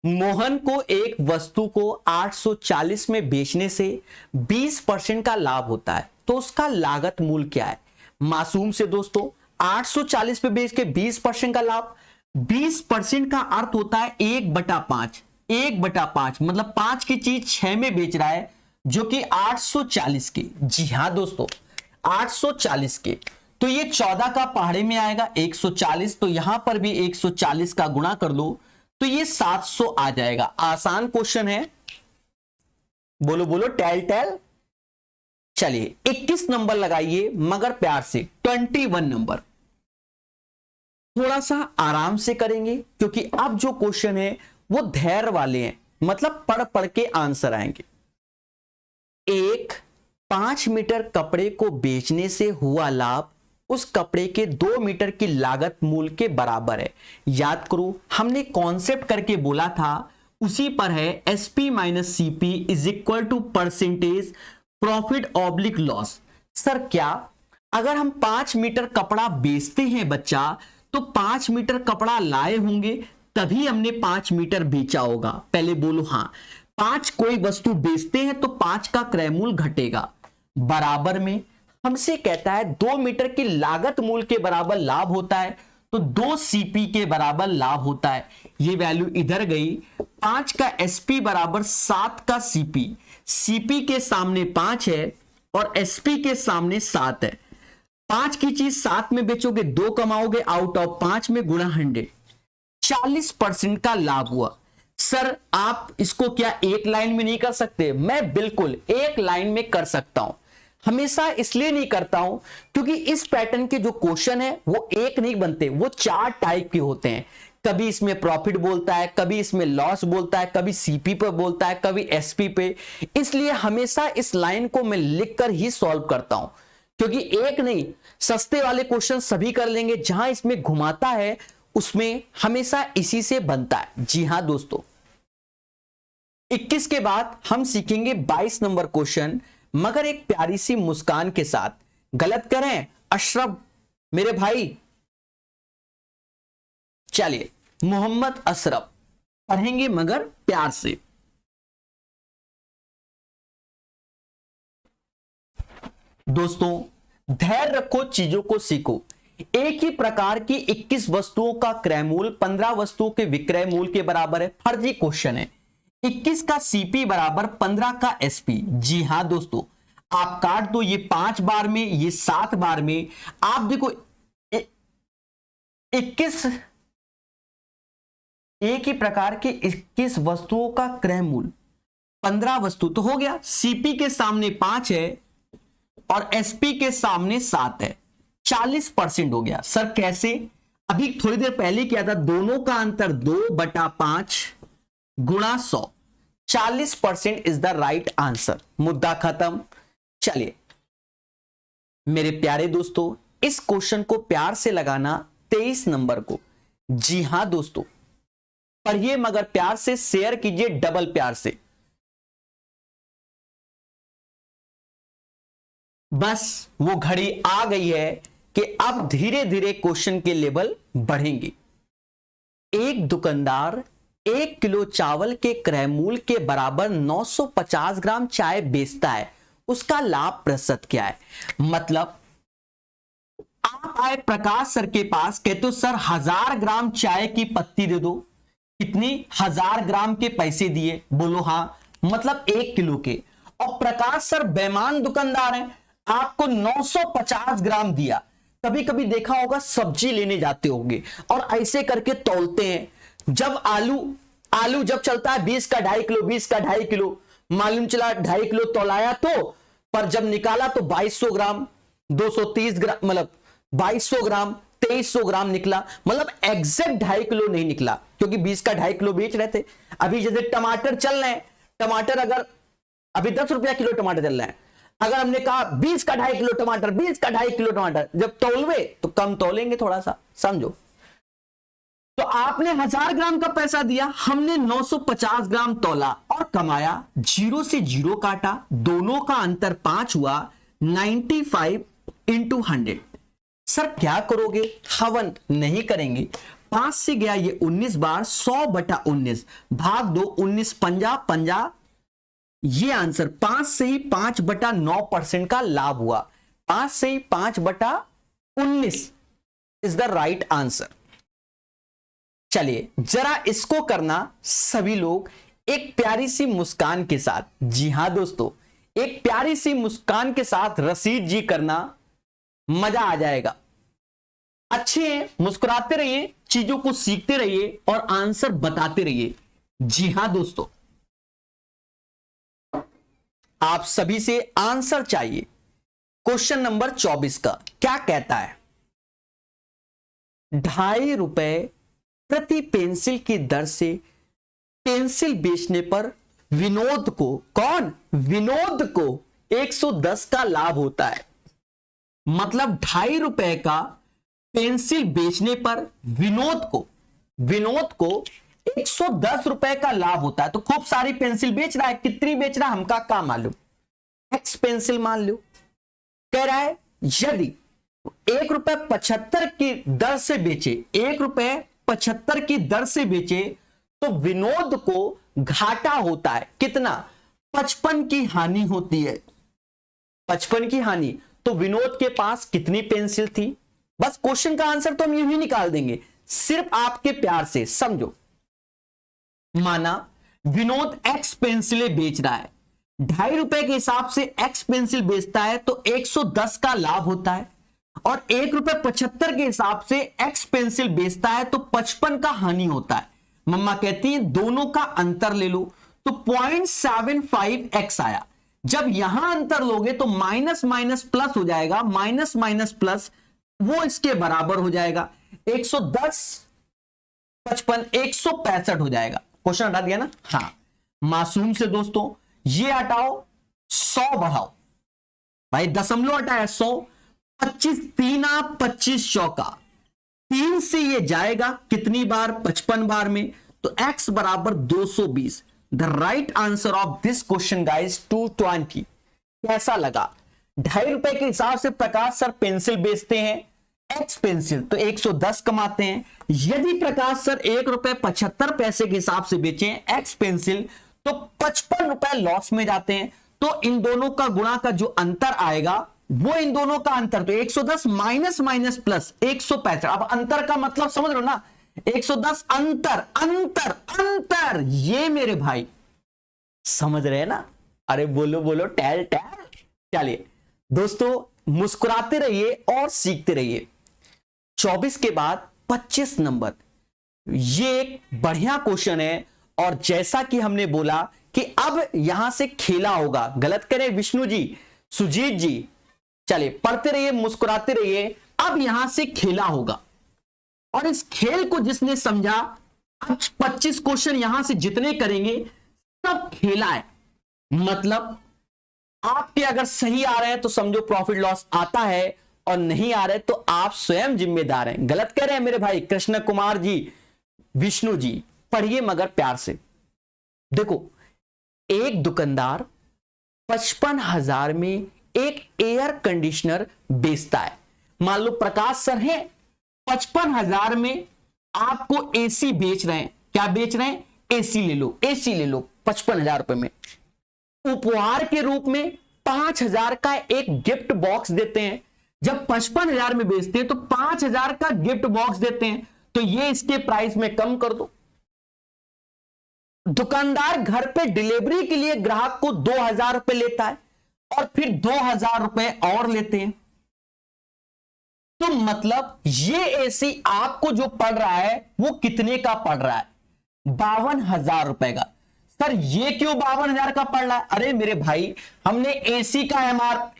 मोहन को एक वस्तु को 840 में बेचने से 20% का लाभ होता है, तो उसका लागत मूल्य क्या है? मासूम से दोस्तों, 840 पे बेच के 20% का लाभ। 20% का अर्थ होता है 1/5। 1/5 मतलब 5 की चीज 6 में बेच रहा है, जो कि 840 की। जी हां दोस्तों, 840 के। तो ये 14 का पहाड़े में आएगा 140, तो यहां पर भी 140 का गुणा कर दो तो ये 700 आ जाएगा। आसान क्वेश्चन है, बोलो बोलो टेल टेल। चलिए 21 नंबर लगाइए मगर प्यार से। 21 नंबर थोड़ा सा आराम से करेंगे क्योंकि अब जो क्वेश्चन है वो धैर्य वाले हैं, मतलब पढ़ पढ़ के आंसर आएंगे। एक 5 मीटर कपड़े को बेचने से हुआ लाभ उस कपड़े के 2 मीटर की लागत मूल्य के बराबर है। याद करो हमने कॉन्सेप्ट करके बोला था, उसी पर है। SP minus CP is equal to percentage profit oblique loss. Sir क्या अगर हम 5 मीटर कपड़ा बेचते हैं बच्चा, तो 5 मीटर कपड़ा लाए होंगे तभी हमने 5 मीटर बेचा होगा। पहले बोलो हाँ। 5 कोई वस्तु बेचते हैं तो 5 का क्रय मूल्य घटेगा। बराबर में हमसे कहता है 2 मीटर की लागत मूल्य के बराबर लाभ होता है, तो 2 सीपी के बराबर लाभ होता है। ये वैल्यू इधर गई। 5 का एसपी बराबर 7 का सीपी। सीपी के सामने 5 है और एसपी के सामने 7 है। 5 की चीज 7 में बेचोगे 2 कमाओगे, आउट ऑफ 5 में गुणा 100, 40% का लाभ हुआ। सर आप इसको क्या एक लाइन में नहीं कर सकते? मैं बिल्कुल एक लाइन में कर सकता हूं। हमेशा इसलिए नहीं करता हूं क्योंकि इस पैटर्न के जो क्वेश्चन है वो एक नहीं बनते, वो 4 टाइप के होते हैं। कभी इसमें प्रॉफिट बोलता है, कभी इसमें लॉस बोलता है, कभी सीपी पे बोलता है, कभी एसपी पे। इसलिए हमेशा इस लाइन को मैं लिखकर ही सॉल्व करता हूं, क्योंकि एक नहीं, सस्ते वाले क्वेश्चन सभी कर लेंगे, जहां इसमें घुमाता है उसमें हमेशा इसी से बनता है। जी हां दोस्तों, 21 के बाद हम सीखेंगे 22 नंबर क्वेश्चन, मगर एक प्यारी सी मुस्कान के साथ। गलत करें अशरफ मेरे भाई। चलिए मोहम्मद अशरफ पढ़ेंगे मगर प्यार से। दोस्तों धैर्य रखो, चीजों को सीखो। एक ही प्रकार की 21 वस्तुओं का क्रय मूल्य 15 वस्तुओं के विक्रय मूल्य के बराबर है। फर्जी क्वेश्चन है। 21 का सीपी बराबर 15 का एसपी। जी हां दोस्तों, आप काट दो, ये 5 बार में, ये 7 बार में। आप देखो 21 एक ही प्रकार के 21 वस्तुओं का क्रय मूल्य 15 वस्तु तो हो गया। सीपी के सामने 5 है और एसपी के सामने 7 है, 40% हो गया। सर कैसे? अभी थोड़ी देर पहले किया था, दोनों का अंतर 2/5 गुणा 100, 40% इज द राइट आंसर। मुद्दा खत्म। चलिए मेरे प्यारे दोस्तों, इस क्वेश्चन को प्यार से लगाना 23 नंबर को। जी हां दोस्तों, पढ़िए मगर प्यार से, शेयर कीजिए डबल प्यार से। बस वो घड़ी आ गई है कि अब धीरे धीरे क्वेश्चन के लेवल बढ़ेंगे। एक दुकानदार 1 किलो चावल के क्रय मूल्य के बराबर 950 ग्राम चाय बेचता है, उसका लाभ प्रतिशत क्या है? मतलब आप आए प्रकाश सर के पास, कहते हो सर 1000 ग्राम चाय की पत्ती दे दो। कितनी? 1000 ग्राम के पैसे दिए। बोलो हां, मतलब 1 किलो के। और प्रकाश सर बेईमान दुकानदार हैं, आपको 950 ग्राम दिया। कभी कभी देखा होगा सब्जी लेने जाते होंगे और ऐसे करके तौलते हैं। जब आलू जब चलता है 20 का 2.5 किलो, 20 का 2.5 किलो, मालूम चला 2.5 किलो तौलाया तो, पर जब निकाला तो 2200 ग्राम, 230 ग्राम, मतलब 2200 ग्राम, 2300 ग्राम निकला। मतलब एग्जैक्ट 2.5 किलो नहीं निकला, क्योंकि 20 का 2.5 किलो बेच रहे थे। अभी जैसे टमाटर चल रहे हैं, टमाटर अगर अभी 10 रुपया किलो टमाटर चल रहे हैं, अगर हमने कहा 20 का 2.5 किलो टमाटर, 20 का 2.5 किलो टमाटर, जब तौलवे तो कम तौलेंगे थोड़ा सा, समझो। तो आपने 1000 ग्राम का पैसा दिया, हमने 950 ग्राम तौला और कमाया। 0 से 0 काटा, दोनों का अंतर 5 हुआ। 95 इंटू 100। सर क्या करोगे? हवन नहीं करेंगे। 5 से गया ये 19 बार, 100/19 भाग दो 19 50 50। ये आंसर 5 से ही 5/9% का लाभ हुआ। 5 से ही 5/19 इज द राइट आंसर। चलिए जरा इसको करना सभी लोग एक प्यारी सी मुस्कान के साथ। जी हां दोस्तों, एक प्यारी सी मुस्कान के साथ रशीद जी करना, मजा आ जाएगा। अच्छे हैं, मुस्कुराते रहिए, चीजों को सीखते रहिए और आंसर बताते रहिए। जी हां दोस्तों, आप सभी से आंसर चाहिए। क्वेश्चन नंबर 24 का क्या कहता है? 2.5 रुपए प्रति पेंसिल की दर से पेंसिल बेचने पर विनोद को, कौन? विनोद को 110 का लाभ होता है। मतलब 2.5 रुपए का पेंसिल बेचने पर विनोद को 110 रुपए का लाभ होता है। तो खूब सारी पेंसिल बेच रहा है, कितनी बेच रहा है हमका क्या मालूम, एक्स पेंसिल मान लो। कह रहा है यदि 1.75 की दर से बेचे, 1.75 की दर से बेचे तो विनोद को घाटा होता है। कितना? 55 की हानि होती है। 55 की हानि। तो विनोद के पास कितनी पेंसिल थी? बस क्वेश्चन का आंसर तो हम यूं ही निकाल देंगे, सिर्फ आपके प्यार से समझो। माना विनोद एक्स पेंसिलें बेच रहा है, 2.5 रुपए के हिसाब से एक्स पेंसिल बेचता है तो 110 का लाभ होता है, और 1.75 के हिसाब से एक्स पेंसिल बेचता है तो 55 का हानि होता है। मम्मा कहती है दोनों का अंतर ले लो, तो 0.75x आया। जब यहां अंतर लोगे तो माइनस माइनस प्लस हो जाएगा, माइनस माइनस प्लस वो इसके बराबर हो जाएगा। 110 55 165 हो जाएगा। क्वेश्चन हटा दिया ना? हाँ, मासूम से दोस्तों ये हटाओ, 100 बढ़ाओ भाई, दशमलव हटाया 100, 25 3 25 चौका, 3 से ये जाएगा कितनी बार? 55 बार में, तो x बराबर 220। The right answer of this question guys 220। कैसा लगा? 2.5 रुपए के हिसाब से प्रकाश सर पेंसिल बेचते हैं, एक्स पेंसिल, तो 110 कमाते हैं। यदि प्रकाश सर 1.75 रुपए के हिसाब से बेचें एक्स पेंसिल तो 55 रुपए लॉस में जाते हैं। तो इन दोनों का गुणा का जो अंतर आएगा वो इन दोनों का अंतर, तो 110 माइनस माइनस प्लस 165। अब अंतर का मतलब समझ लो ना, 110 अंतर अंतर अंतर, ये मेरे भाई समझ रहे हैं ना? अरे बोलो बोलो टैल टैल। चलिए दोस्तों, मुस्कुराते रहिए और सीखते रहिए। 24 के बाद 25 नंबर, ये एक बढ़िया क्वेश्चन है, और जैसा कि हमने बोला कि अब यहां से खेला होगा। गलत करें विष्णु जी, सुजीत जी, चलिए पढ़ते रहिए, मुस्कुराते रहिए। अब यहां से खेला होगा, और इस खेल को जिसने समझा, अब 25 क्वेश्चन यहां से जितने करेंगे सब खेला है। मतलब आपके अगर सही आ रहे हैं तो समझो प्रॉफिट लॉस आता है, और नहीं आ रहे तो आप स्वयं जिम्मेदार हैं। गलत कह रहे हैं मेरे भाई कृष्ण कुमार जी, विष्णु जी, पढ़िए मगर प्यार से। देखो, एक दुकानदार 55,000 में एक एयर कंडीशनर बेचता है। मान लो प्रकाश सर हैं, 55,000 में आपको एसी बेच रहे हैं। क्या बेच रहे हैं? एसी ले लो, एसी ले लो 55,000 रुपए में। उपहार के रूप में 5,000 का एक गिफ्ट बॉक्स देते हैं। जब 55,000 में बेचते हैं तो 5,000 का गिफ्ट बॉक्स देते हैं, तो ये इसके प्राइस में कम कर दो। दुकानदार घर पे डिलीवरी के लिए ग्राहक को 2,000 रुपए लेता है, और फिर 2,000 रुपए और लेते हैं। तो मतलब ये एसी आपको जो पड़ रहा है वो कितने का पड़ रहा है? 52,000 रुपए का। सर ये क्यों 52,000 का पड़ रहा है? अरे मेरे भाई, हमने एसी का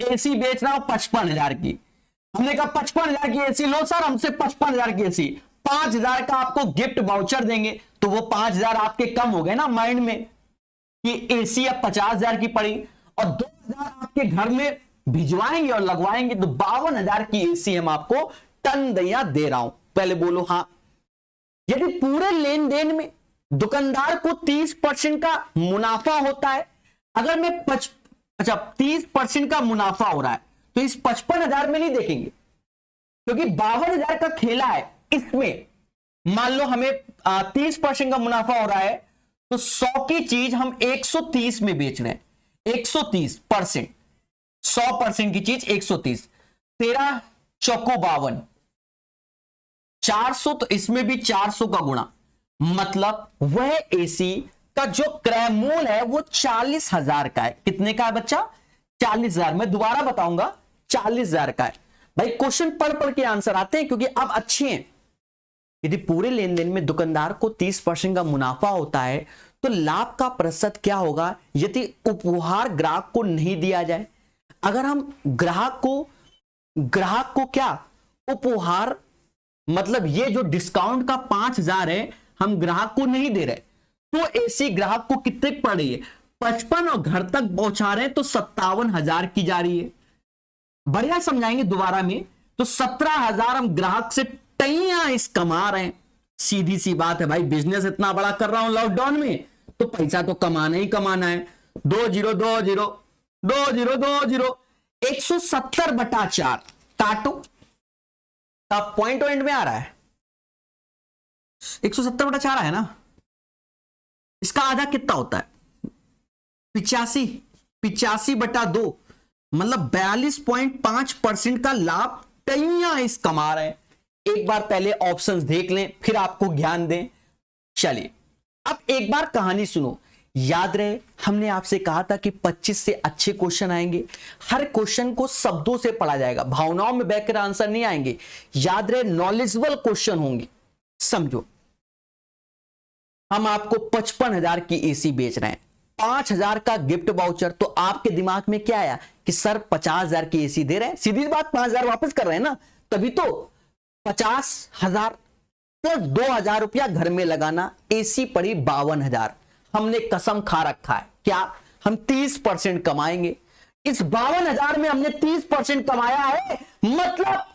एसी बेच रहा हूं 55,000 की, हमने कहा 55,000 की एसी लो सर, हमसे 55,000 की एसी, 5,000 का आपको गिफ्ट वाउचर देंगे, तो वो 5,000 आपके कम हो गए ना माइंड में कि एसी अब 50,000 की पड़ी, और 2,000 आपके घर में भिजवाएंगे और लगवाएंगे, तो 52,000 की एसी हम आपको टन दैया दे रहा हूं। पहले बोलो हाँ। यदि पूरे लेन देन में दुकानदार को 30% का मुनाफा होता है, अगर मैं 30% का मुनाफा हो रहा है तो इस 55,000 में नहीं देखेंगे, क्योंकि 52,000 का खेला है। इसमें मान लो हमें 30% का मुनाफा हो रहा है, तो 100 की चीज हम 130 में बेच रहे हैं। 130%, 100% की चीज 130, 13 चौको 52, 400, तो इसमें भी 400 का गुणा, मतलब वह एसी का जो क्रय मूल्य है वो 40,000 का है। कितने का है बच्चा? 40,000। मैं दोबारा बताऊंगा, 40,000 का है। भाई क्वेश्चन पढ़ पढ़ के आंसर आते हैं क्योंकि अब अच्छे हैं। यदि पूरे लेन देन में दुकानदार को 30% का मुनाफा होता है तो लाभ का प्रतिशत क्या होगा यदि उपहार ग्राहक को नहीं दिया जाए। अगर हम ग्राहक को क्या उपहार, मतलब ये जो डिस्काउंट का 5,000 है हम ग्राहक को नहीं दे रहे तो एसी ग्राहक को कितने पड़ रही है 55 और घर तक पहुंचा रहे हैं तो 57,000 की जा रही है। बढ़िया समझाएंगे दोबारा में। तो 17,000 हम ग्राहक से टैया इस कमा रहे हैं। सीधी सी बात है भाई, बिजनेस इतना बड़ा कर रहा हूं लॉकडाउन में तो पैसा तो कमाना ही कमाना है। 20 170/4 काटो, पॉइंट में आ रहा है 170/4 है ना। इसका आधा कितना होता है 85/2 मतलब 42.5% का लाभ टैया इस कमा रहे हैं। एक बार पहले ऑप्शंस देख लें फिर आपको ज्ञान दें। चलिए अब एक बार कहानी सुनो। याद रहे हमने आपसे कहा था कि 25 से अच्छे क्वेश्चन आएंगे। हर क्वेश्चन को शब्दों से पढ़ा जाएगा, भावनाओं में बहकर आंसर नहीं आएंगे। याद रहे नॉलेजेबल क्वेश्चन होंगे। समझो हम आपको 55,000 की एसी बेच रहे हैं, 5,000 का गिफ्ट वाउचर, तो आपके दिमाग में क्या आया कि सर 50,000 की एसी दे रहे हैं, सीधी बात 5,000 वापस कर रहे हैं ना, तभी तो 50,000 प्लस 2,000 रुपया घर में लगाना, एसी पड़ी 52,000। हमने कसम खा रखा है क्या हम 30% कमाएंगे। इस 52,000 में हमने 30% कमाया है, मतलब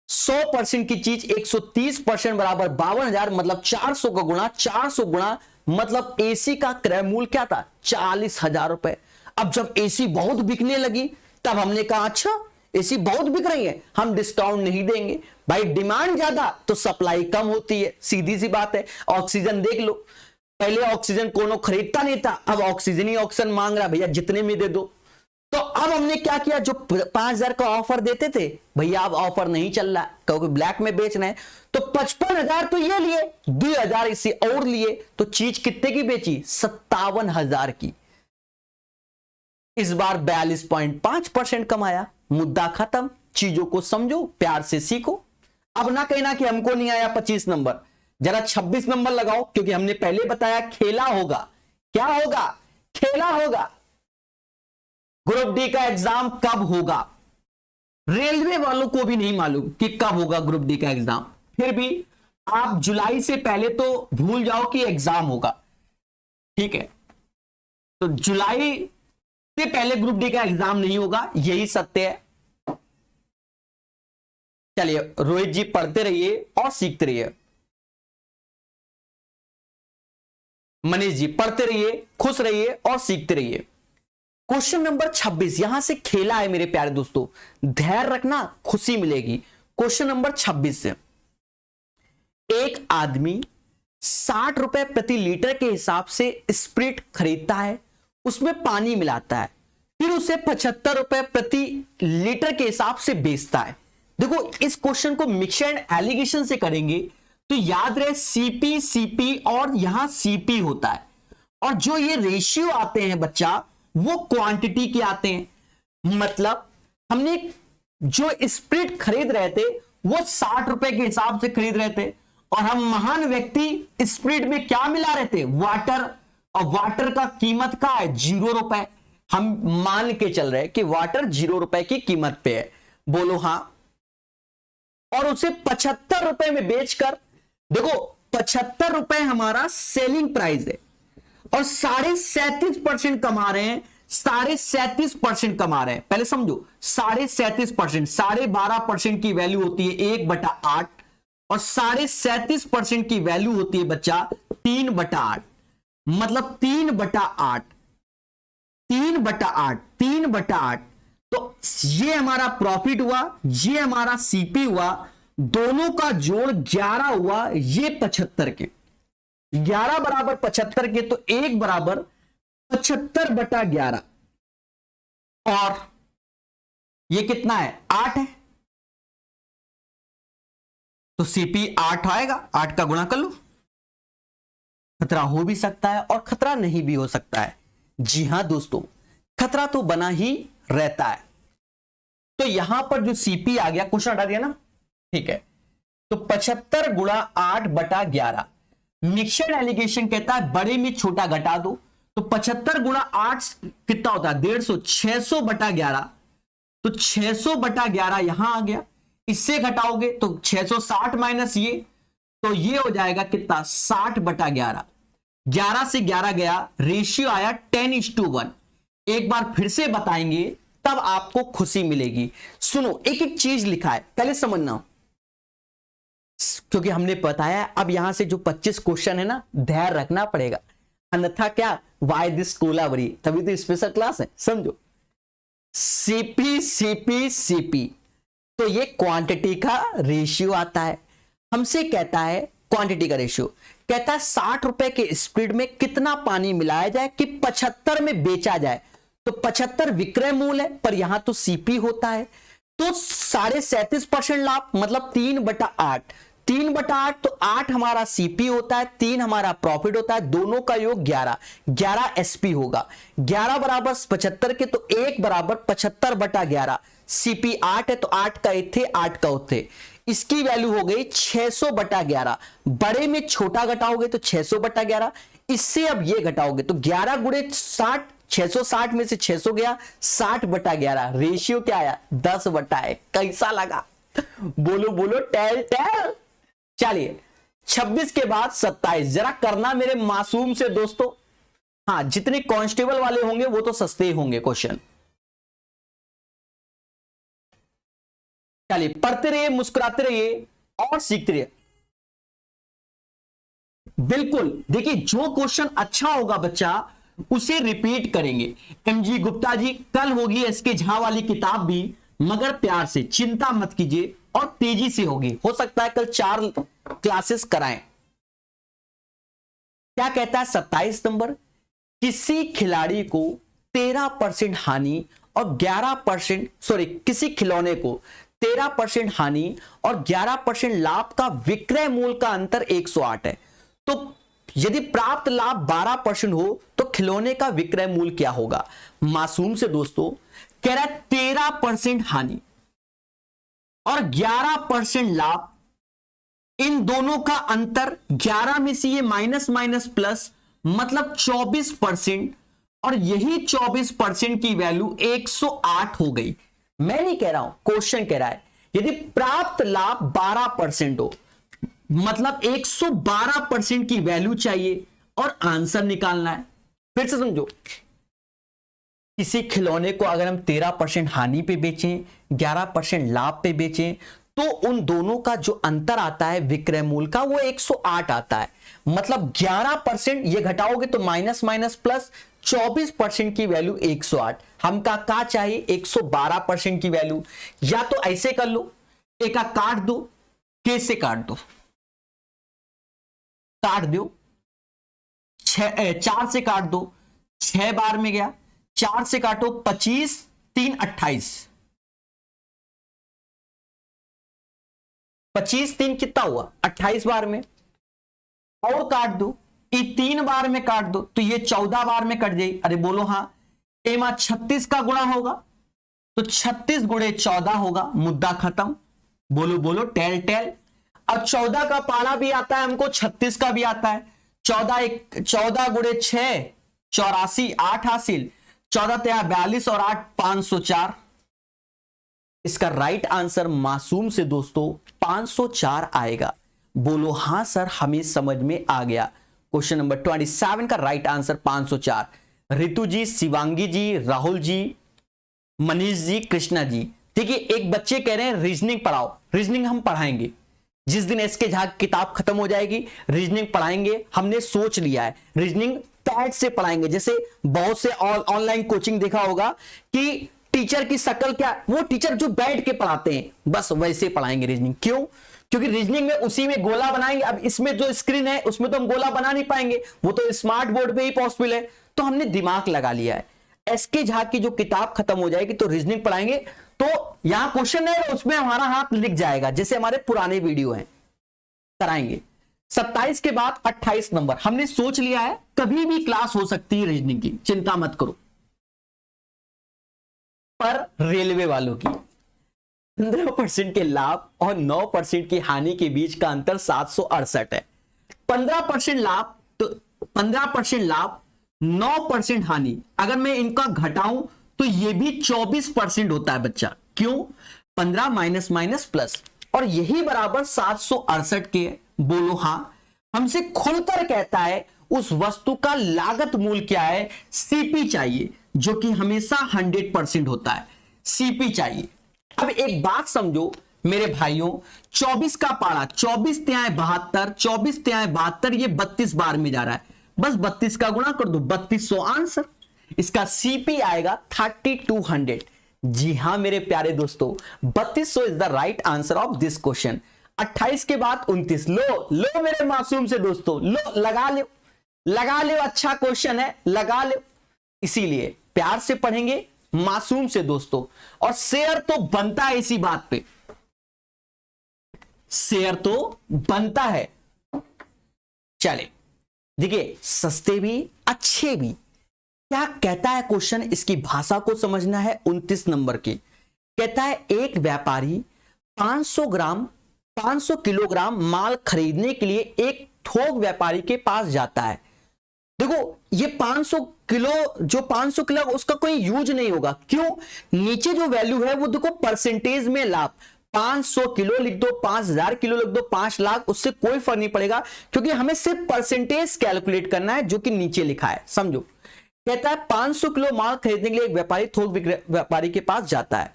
100% की चीज 130% बराबर 52,000 मतलब 400 का गुणा 400 गुणा मतलब एसी का क्रय मूल्य क्या था 40,000 रुपए। अब जब एसी बहुत बिकने लगी तब हमने कहा अच्छा एसी बहुत बिक रही है हम डिस्काउंट नहीं देंगे। भाई डिमांड ज्यादा तो सप्लाई कम होती है, सीधी सी बात है। ऑक्सीजन देख लो, पहले ऑक्सीजन कोनो खरीदता नहीं था, अब ऑक्सीजन ही ऑक्सीजन मांग रहा, भैया जितने में दे दो। तो अब हमने क्या किया, जो 5,000 का ऑफर देते थे भैया अब ऑफर नहीं चल रहा क्योंकि ब्लैक में बेच रहे हैं, तो 55,000 तो ये लिए, 2,000 इससे और लिए, तो चीज कितने की बेची 57,000 की। इस बार 42.5% कमाया। मुद्दा खत्म। चीजों को समझो, प्यार से सीखो। अब ना कहना कि हमको नहीं आया 25 नंबर, जरा 26 नंबर लगाओ, क्योंकि हमने पहले बताया खेला होगा। क्या होगा, खेला होगा। ग्रुप डी का एग्जाम कब होगा, रेलवे वालों को भी नहीं मालूम कि कब होगा ग्रुप डी का एग्जाम। फिर भी आप जुलाई से पहले तो भूल जाओ कि एग्जाम होगा, ठीक है। तो जुलाई से पहले ग्रुप डी का एग्जाम नहीं होगा, यही सत्य है। चलिए रोहित जी पढ़ते रहिए और सीखते रहिए। मनीष जी पढ़ते रहिए, खुश रहिए और सीखते रहिए। क्वेश्चन नंबर 26 यहां से खेला है मेरे प्यारे दोस्तों, धैर्य रखना खुशी मिलेगी। क्वेश्चन नंबर 26 से, एक आदमी 60 रुपए प्रति लीटर के हिसाब से स्प्रिट खरीदता है, उसमें पानी मिलाता है, फिर उसे 75 रुपए प्रति लीटर के हिसाब से बेचता है। देखो इस क्वेश्चन को मिक्स एंड एलिगेशन से करेंगे तो याद रहे सीपी सीपी और यहां सीपी होता है, और जो ये रेशियो आते हैं बच्चा वो क्वांटिटी के आते हैं। मतलब हमने जो स्प्रिट खरीद रहे थे वो 60 रुपए के हिसाब से खरीद रहे थे, और हम महान व्यक्ति स्प्रिट में क्या मिला रहे थे, वाटर, और वाटर का कीमत का है 0 रुपए। हम मान के चल रहे हैं कि वाटर 0 रुपए की कीमत पे है, बोलो हां। और उसे 75 रुपए में बेचकर, देखो 75 रुपए हमारा सेलिंग प्राइस है, और 37.5% कमा रहे हैं, 37.5% कमा रहे हैं। पहले समझो 37.5%, 12.5% की वैल्यू होती है 1/8, और 37.5% की वैल्यू होती है बच्चा 3/8, मतलब 3/8, 3/8, 3/8। तो ये हमारा प्रॉफिट हुआ, ये हमारा सीपी हुआ, दोनों का जोड़ 11 हुआ, ये 75 के, 11 बराबर 75 के, तो 1 बराबर 75/11, और ये कितना है 8 है, तो सीपी 8 आएगा, 8 का गुणा कर लो। खतरा हो भी सकता है और खतरा नहीं भी हो सकता है। जी हां दोस्तों, खतरा तो बना ही रहता है। तो यहां पर जो सीपी आ गया, क्वेश्चन हटा दिया ना, ठीक है। तो 75 गुणा 8/11, मिक्सचर एलिगेशन कहता है बड़े में छोटा घटा दो। तो 75 गुणा 8 कितना होता है 150, 600/11। तो 600/11 यहां आ गया, इससे घटाओगे तो 660 माइनस ये, तो ये हो जाएगा कितना 60/11। 11 से 11 गया, रेशियो आया 10:1। एक बार फिर से बताएंगे तब आपको खुशी मिलेगी। सुनो, एक एक चीज लिखा है पहले समझना, क्योंकि हमने बताया। अब यहां से जो 25 क्वेश्चन है ना, ध्यान रखना पड़ेगा, अन्यथा क्या वाई दिस कोलाबरी, तभी तो स्पेशल क्लास है, समझो। सीपी सीपी सीपी, तो ये क्वांटिटी का रेशियो आता है। हमसे कहता है क्वांटिटी का रेशियो, कहता है 60 रुपए के स्पीड में कितना पानी मिलाया जाए कि 75 में बेचा जाए। तो 75 विक्रय मूल्य है, पर यहां तो सीपी होता है, तो 37.5% लाभ, मतलब 3/8। 3/8 तो 8 हमारा सीपी होता है, 3 हमारा प्रॉफिट होता है, दोनों का योग 11, 11 एसपी होगा। 11 बराबर 75 के, तो 1 बराबर 75/11। सीपी 8 है तो 8 का एक थे, 8 का थे, इसकी वैल्यू हो गई 600/11। बड़े में छोटा घटाओगे तो 600/11, इससे अब ये घटाओगे तो 11 गुणे 60, 660 में से 600 गया, 60/11। रेशियो क्या आया 10/1। कैसा लगा, बोलो बोलो, टेल टेल। चलिए 26 के बाद 27, जरा करना मेरे मासूम से दोस्तों। हाँ, जितने कांस्टेबल वाले होंगे वो तो सस्ते ही होंगे क्वेश्चन। चलिए पढ़ते रहिए, मुस्कुराते रहिए और सीखते रहिए। बिल्कुल, देखिए जो क्वेश्चन अच्छा होगा बच्चा उसे रिपीट करेंगे। एमजी गुप्ता जी, कल होगी एसके झा वाली किताब भी, मगर प्यार से, चिंता मत कीजिए और तेजी से होगी। हो सकता है कल 4 क्लासेस कराएं। क्या कहता है 27 नंबर, किसी खिलाड़ी को 13% हानि और 11%, सॉरी, किसी खिलौने को 13% हानि और 11% लाभ का विक्रय मूल्य का अंतर 108 है। तो यदि प्राप्त लाभ 12% हो तो खिलौने का विक्रय मूल्य क्या होगा। मासूम से दोस्तों कह रहा है 13% हानि और 11% लाभ, इन दोनों का अंतर 11 में से ये माइनस माइनस प्लस, मतलब 24%, और यही 24% की वैल्यू 108 हो गई। मैं नहीं कह रहा हूं, क्वेश्चन कह रहा है यदि प्राप्त लाभ 12% हो, मतलब 112% की वैल्यू चाहिए और आंसर निकालना है। फिर से समझो, किसी खिलौने को अगर हम 13% हानि पे बेचें, 11% लाभ पे बेचें, तो उन दोनों का जो अंतर आता है विक्रय मूल्य का वो 108 आता है। मतलब 11% ये घटाओगे तो माइनस माइनस प्लस, 24% की वैल्यू 108। हमका क्या चाहिए 112% की वैल्यू। या तो ऐसे कर लो, एक का काट दो, कैसे काट दो, काट दो 4 से काट दो, 6 बार में गया, 4 से काटो 25, 3 28, 25 3 कितना हुआ 28 बार में, और काट दो, ये 3 बार में काट दो तो ये 14 बार में कट जाए। अरे बोलो हाँ, एमा 36 का गुणा होगा तो 36 गुणे 14 होगा, मुद्दा खत्म। बोलो बोलो, टेल टेल। अब 14 का पाना भी आता है हमको, 36 का भी आता है। 14 गुणे 6 84, 8 हासिल, 14 तेरह 42 और 8 504। इसका राइट आंसर मासूम से दोस्तों 504 आएगा। बोलो हाँ सर, हमें समझ में आ गया। क्वेश्चन नंबर 27 का राइट आंसर 504। रितु जी, शिवांगी जी, राहुल जी, मनीष जी, कृष्णा जी। देखिए एक बच्चे कह रहे हैं रीजनिंग पढ़ाओ। रीजनिंग हम पढ़ाएंगे, जिस दिन एसके झा किताब खत्म हो जाएगी रीजनिंग पढ़ाएंगे। हमने सोच लिया है रीजनिंग पैड से पढ़ाएंगे। जैसे बहुत से ऑनलाइन कोचिंग देखा होगा कि टीचर की शक्ल क्या, वो टीचर जो बैठ के पढ़ाते हैं बस वैसे पढ़ाएंगे रीजनिंग। क्यों? क्योंकि रीजनिंग में उसी में गोला बनाएंगे। अब इसमें जो स्क्रीन है उसमें तो हम गोला बना नहीं पाएंगे, वो तो स्मार्ट बोर्ड पे ही पॉसिबल है। तो हमने दिमाग लगा लिया है, एसके झा की जो किताब खत्म हो जाएगी तो रीजनिंग पढ़ाएंगे। तो यहां क्वेश्चन है उसमें हमारा हाथ लिख जाएगा, जैसे हमारे पुराने वीडियो हैं, कराएंगे। 27 के बाद 28 नंबर हमने सोच लिया है, कभी भी क्लास हो सकती है रीजनिंग की, चिंता मत करो। पर रेलवे वालों की, 15% के लाभ और 9% की हानि के बीच का अंतर 768 है। 15% लाभ तो 15% लाभ, 9% हानि, अगर मैं इनका घटाऊं तो ये भी 24% होता है बच्चा। क्यों? 15 माइनस माइनस प्लस, और यही बराबर 768 के। बोलो हां। हमसे खुलकर कहता है उस वस्तु का लागत मूल्य क्या है? सीपी चाहिए, जो कि हमेशा 100% होता है। सीपी चाहिए। अब एक बात समझो मेरे भाइयों, 24 का पारा, 24 तिहाई 72, 24 तिहाई 72, ये 32 बार में जा रहा है। बस 32 का गुणा कर दो, 3200 आंसर। इसका सीपी आएगा 3200। जी हां मेरे प्यारे दोस्तों, 3200 is the right answer of this question. 28 के बाद 29। लो मेरे मासूम से दोस्तों, लो लगा ले, अच्छा क्वेश्चन है, लगा ले। इसीलिए प्यार से पढ़ेंगे मासूम से दोस्तों, और शेयर तो बनता है इसी बात पे, शेयर तो बनता है। चले देखिए, सस्ते भी अच्छे भी। क्या कहता है क्वेश्चन, इसकी भाषा को समझना है। 29 नंबर की कहता है एक व्यापारी 500 किलोग्राम माल खरीदने के लिए एक थोक व्यापारी के पास जाता है। देखो ये 500 किलो, जो 500 किलो उसका कोई यूज नहीं होगा। क्यों? नीचे जो वैल्यू है वो देखो परसेंटेज में लाभ, 500 किलो लिख दो, 5000 किलो लिख दो, 5 लाख, उससे कोई फर्क नहीं पड़ेगा, क्योंकि हमें सिर्फ परसेंटेज कैलकुलेट करना है जो कि नीचे लिखा है। समझो, कहता है 500 किलो माल खरीदने के लिए एक व्यापारी थोक व्यापारी के पास जाता है।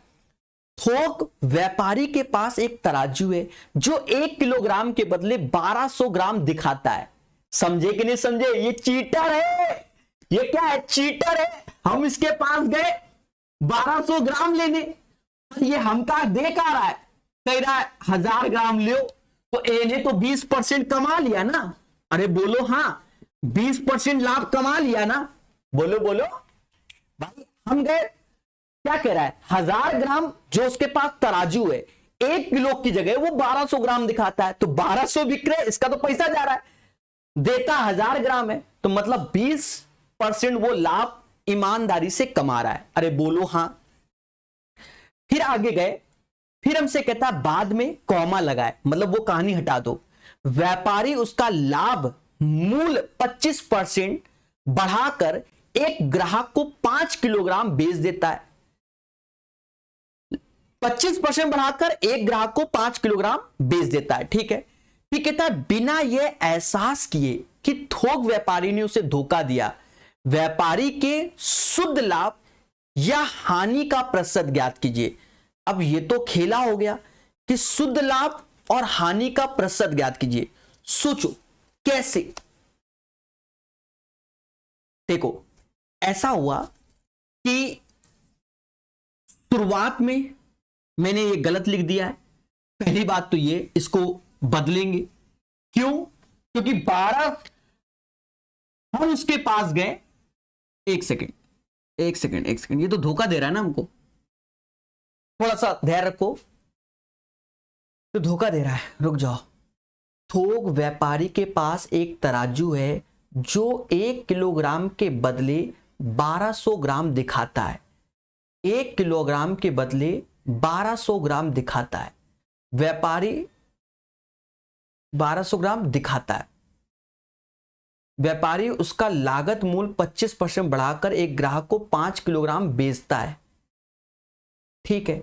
थोक व्यापारी के पास एक तराजू है जो 1 किलोग्राम के बदले 1200 ग्राम दिखाता है। समझे कि नहीं समझे? ये चीटर है। ये क्या है? चीटर है। हम इसके पास गए 1200 ग्राम लेने, ये हमका देख आ रहा है, कह रहा है 1000 ग्राम लो, तो इन्हें तो 20% कमा लिया ना। अरे बोलो हां, 20% लाभ कमा लिया ना। बोलो भाई, हम गए, क्या कह रहा है? 1000 ग्राम जो उसके पास तराजू है, 1 किलो की जगह वो 1200 ग्राम दिखाता है, तो 1200 बिक रहे, इसका तो पैसा जा रहा है। देता 1000 ग्राम है, तो मतलब 20% वो लाभ ईमानदारी से कमा रहा है। अरे बोलो हां। फिर आगे गए, फिर हमसे कहता बाद में कॉमा लगाए, मतलब वो कहानी हटा दो। व्यापारी उसका लाभ मूल 25% बढ़ाकर एक ग्राहक को 5 किलोग्राम बेच देता है। 25% बढ़ाकर एक ग्राहक को 5 किलोग्राम बेच देता है। ठीक है। फिर कहता है बिना यह एहसास किए कि थोक व्यापारी ने उसे धोखा दिया, व्यापारी के शुद्ध लाभ या हानि का प्रतिशत ज्ञात कीजिए। अब ये तो खेला हो गया कि शुद्ध लाभ और हानि का प्रतिशत ज्ञात कीजिए। सोचो कैसे। देखो ऐसा हुआ कि शुरुआत में मैंने ये गलत लिख दिया है। पहली बात तो ये, इसको बदलेंगे। क्यों? क्योंकि 12 हम उसके पास गए। एक सेकंड, ये तो धोखा दे रहा है ना हमको, थोड़ा सा धैर्य रखो। तो धोखा दे रहा है, रुक जाओ। थोक व्यापारी के पास एक तराजू है जो 1 किलोग्राम के बदले 1200 ग्राम दिखाता है। 1 किलोग्राम के बदले 1200 ग्राम दिखाता है। व्यापारी 1200 ग्राम दिखाता है। व्यापारी उसका लागत मूल्य 25% बढ़ाकर एक ग्राहक को 5 किलोग्राम बेचता है। ठीक है।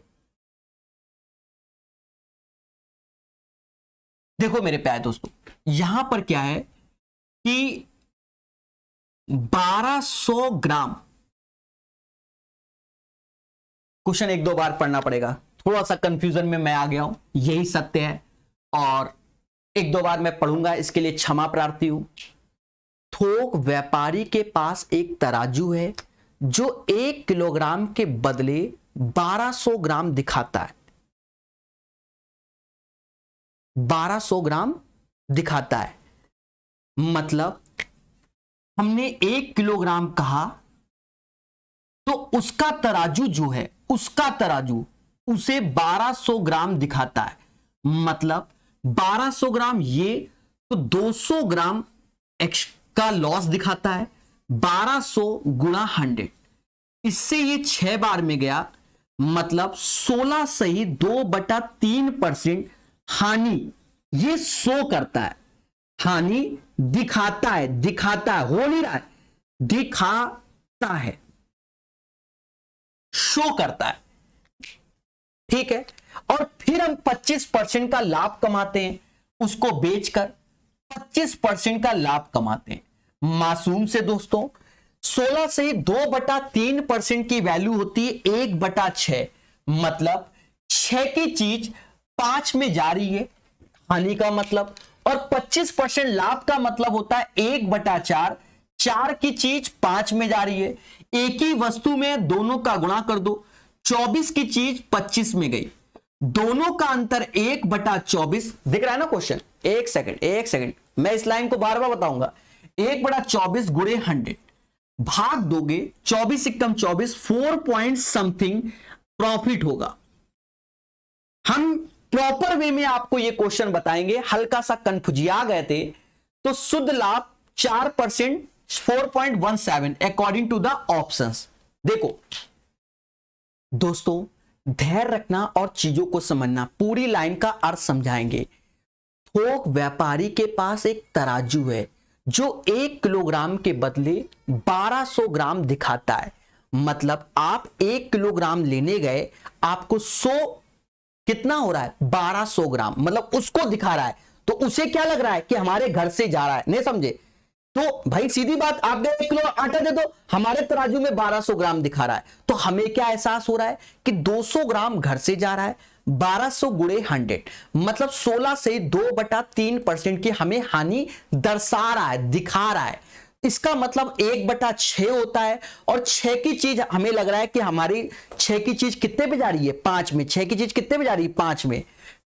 देखो मेरे प्यारे दोस्तों, यहां पर क्या है कि 1200 ग्राम, क्वेश्चन 1-2 बार पढ़ना पड़ेगा, थोड़ा सा कंफ्यूजन में मैं आ गया हूं, यही सत्य है, और 1-2 बार मैं पढ़ूंगा, इसके लिए क्षमा प्रार्थी हूं। थोक व्यापारी के पास एक तराजू है जो 1 किलोग्राम के बदले 1200 ग्राम दिखाता है। 1200 ग्राम दिखाता है, मतलब हमने 1 किलोग्राम कहा तो उसका तराजू जो है, उसका तराजू उसे 1200 ग्राम दिखाता है। मतलब 1200 ग्राम ये, तो 200 ग्राम का लॉस दिखाता है। 1200 गुणा 100, इससे ये 6 बार में गया, मतलब 16 सही 2/3% हानि ये शो करता है, हानि दिखाता है, दिखाता है, हो नहीं रहा है, दिखाता है, शो करता है। ठीक है, और फिर हम 25% का लाभ कमाते हैं, उसको बेचकर 25% का लाभ कमाते हैं। मासूम से दोस्तों 16 से 2/3% की वैल्यू होती है 1/6, मतलब 6 की चीज 5 में जा रही है, हानि का मतलब, और 25% लाभ का मतलब होता है 1/4, 4 की चीज 5 में जा रही है, एक ही वस्तु में दोनों का गुणा कर दो, 24 की चीज 25 में गई, दोनों का अंतर 1/24, दिख रहा है ना क्वेश्चन। एक सेकंड, मैं इस लाइन को बार बार बताऊंगा। 1/24 गुणे 100 भाग दोगे 24 एकम 24, 4 पॉइंट समथिंग प्रॉफिट होगा। हम प्रॉपर वे में आपको यह क्वेश्चन बताएंगे, हल्का सा कंफ्यूजिया गए थे तो शुद्ध लाभ 4%, 4.17 अकॉर्डिंग टू द ऑप्शंस। देखो दोस्तों धैर्य रखना और चीजों को समझना, पूरी लाइन का अर्थ समझाएंगे। थोक व्यापारी के पास एक तराजू है जो 1 किलोग्राम के बदले 1200 ग्राम दिखाता है, मतलब आप 1 किलोग्राम लेने गए, आपको 100 कितना हो रहा है 1200 ग्राम, मतलब उसको दिखा रहा है, तो उसे क्या लग रहा है कि हमारे घर से जा रहा है, नहीं समझे? तो भाई सीधी बात, आप 1 किलो आटा दे दो, हमारे तराजू में 1200 ग्राम दिखा रहा है, तो हमें क्या एहसास हो रहा है कि 200 ग्राम घर से जा रहा है, 1200 गुणे 100 मतलब 16 से 2/3% की हमें हानि दर्शा रहा है, दिखा रहा है। इसका मतलब 1/6 होता है, और 6 की चीज हमें लग रहा है कि हमारी 6 की चीज कितने पे जा रही है 5 में, 6 की चीज कितने पे जा रही है 5 में।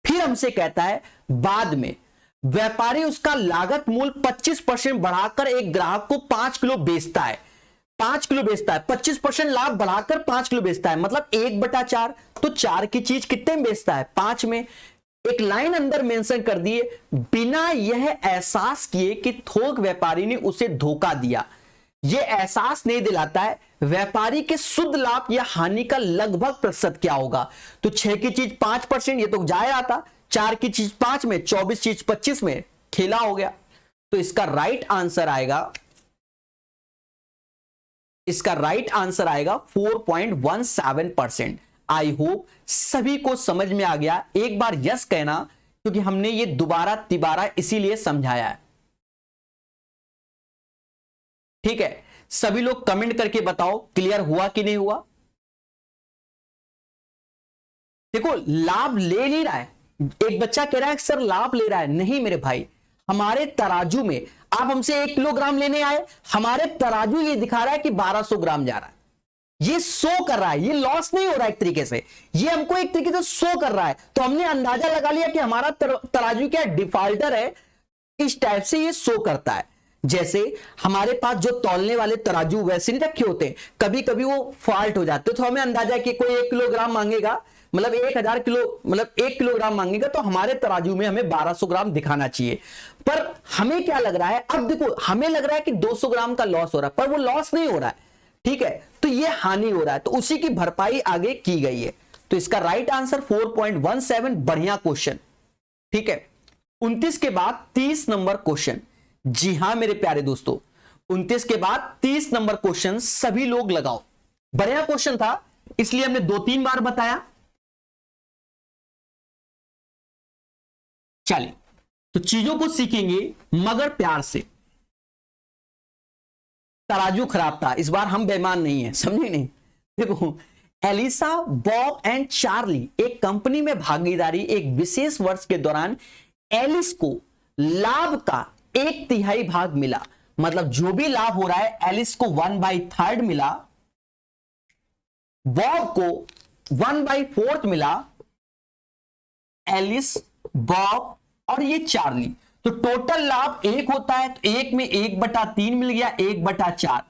फिर हमसे कहता है बाद में व्यापारी उसका लागत मूल्य 25% बढ़ाकर एक ग्राहक को 5 किलो बेचता है, 5 किलो बेचता है, 25% लाभ बढ़ाकर 5 किलो बेचता है, मतलब 1/4, तो 4 की चीज कितने में बेचता है 5 में। एक लाइन अंदर मेंशन कर दिए, बिना यह एहसास किए कि थोक व्यापारी ने उसे धोखा दिया। यह एहसास नहीं दिलाता है व्यापारी के शुद्ध लाभ या हानि का लगभग प्रतिशत क्या होगा। तो 6 की चीज 5%, ये तो जाए आता, 4 की चीज 5 में, 24 चीज 25 में, खेला हो गया। तो इसका राइट आंसर आएगा, इसका राइट आंसर आएगा 4.17%। आई होप सभी को समझ में आ गया। एक बार यस कहना, क्योंकि हमने ये दोबारा तिबारा इसीलिए समझाया है। ठीक है, सभी लोग कमेंट करके बताओ क्लियर हुआ कि नहीं हुआ। देखो लाभ ले नहीं रहा है, एक बच्चा कह रहा है सर लाभ ले रहा है, नहीं मेरे भाई, हमारे तराजू में आप हमसे 1 किलोग्राम लेने आए, हमारे तराजू ये दिखा रहा है कि 1200 ग्राम जा रहा है, ये शो कर रहा है, ये लॉस नहीं हो रहा है एक तरीके से, ये हमको एक तरीके से शो कर रहा है, तो हमने अंदाजा लगा लिया कि हमारा तराजू क्या डिफॉल्टर है, इस टाइप से ये शो करता है। जैसे हमारे पास जो तौलने वाले तराजू वैसे नहीं रखे होते, कभी कभी वो फॉल्ट हो जाते, तो हमें अंदाजा कि कोई 1 किलोग्राम मांगेगा, मतलब 1000 किलो, मतलब 1 किलोग्राम मांगेगा, तो हमारे तराजू में हमें 1200 ग्राम दिखाना चाहिए। पर हमें क्या लग रहा है, अब देखो हमें लग रहा है कि 200 ग्राम का लॉस हो रहा है, पर वो लॉस नहीं हो रहा है, ठीक है, तो ये हानि हो रहा है, तो उसी की भरपाई आगे की गई है। तो इसका राइट आंसर 4.17, बढ़िया क्वेश्चन। ठीक है, 29 के बाद 30 नंबर क्वेश्चन। जी हां मेरे प्यारे दोस्तों, 29 के बाद 30 नंबर क्वेश्चन सभी लोग लगाओ। बढ़िया क्वेश्चन था, इसलिए हमने 2-3 बार बताया। चलिए तो चीजों को सीखेंगे मगर प्यार से। तराजू खराब था, इस बार हम बेईमान नहीं है, समझे नहीं। देखो एलिसा, बॉब एंड चार्ली एक कंपनी में भागीदारी, एक विशेष वर्ष के दौरान एलिस को लाभ का 1/3 भाग मिला, मतलब जो भी लाभ हो रहा है एलिस को 1/3 मिला, बॉब को 1/4 मिला, एलिस, बॉब और ये चार्ली, तो टोटल लाभ 1 होता है, तो 1 में 1/3 मिल गया, 1/4,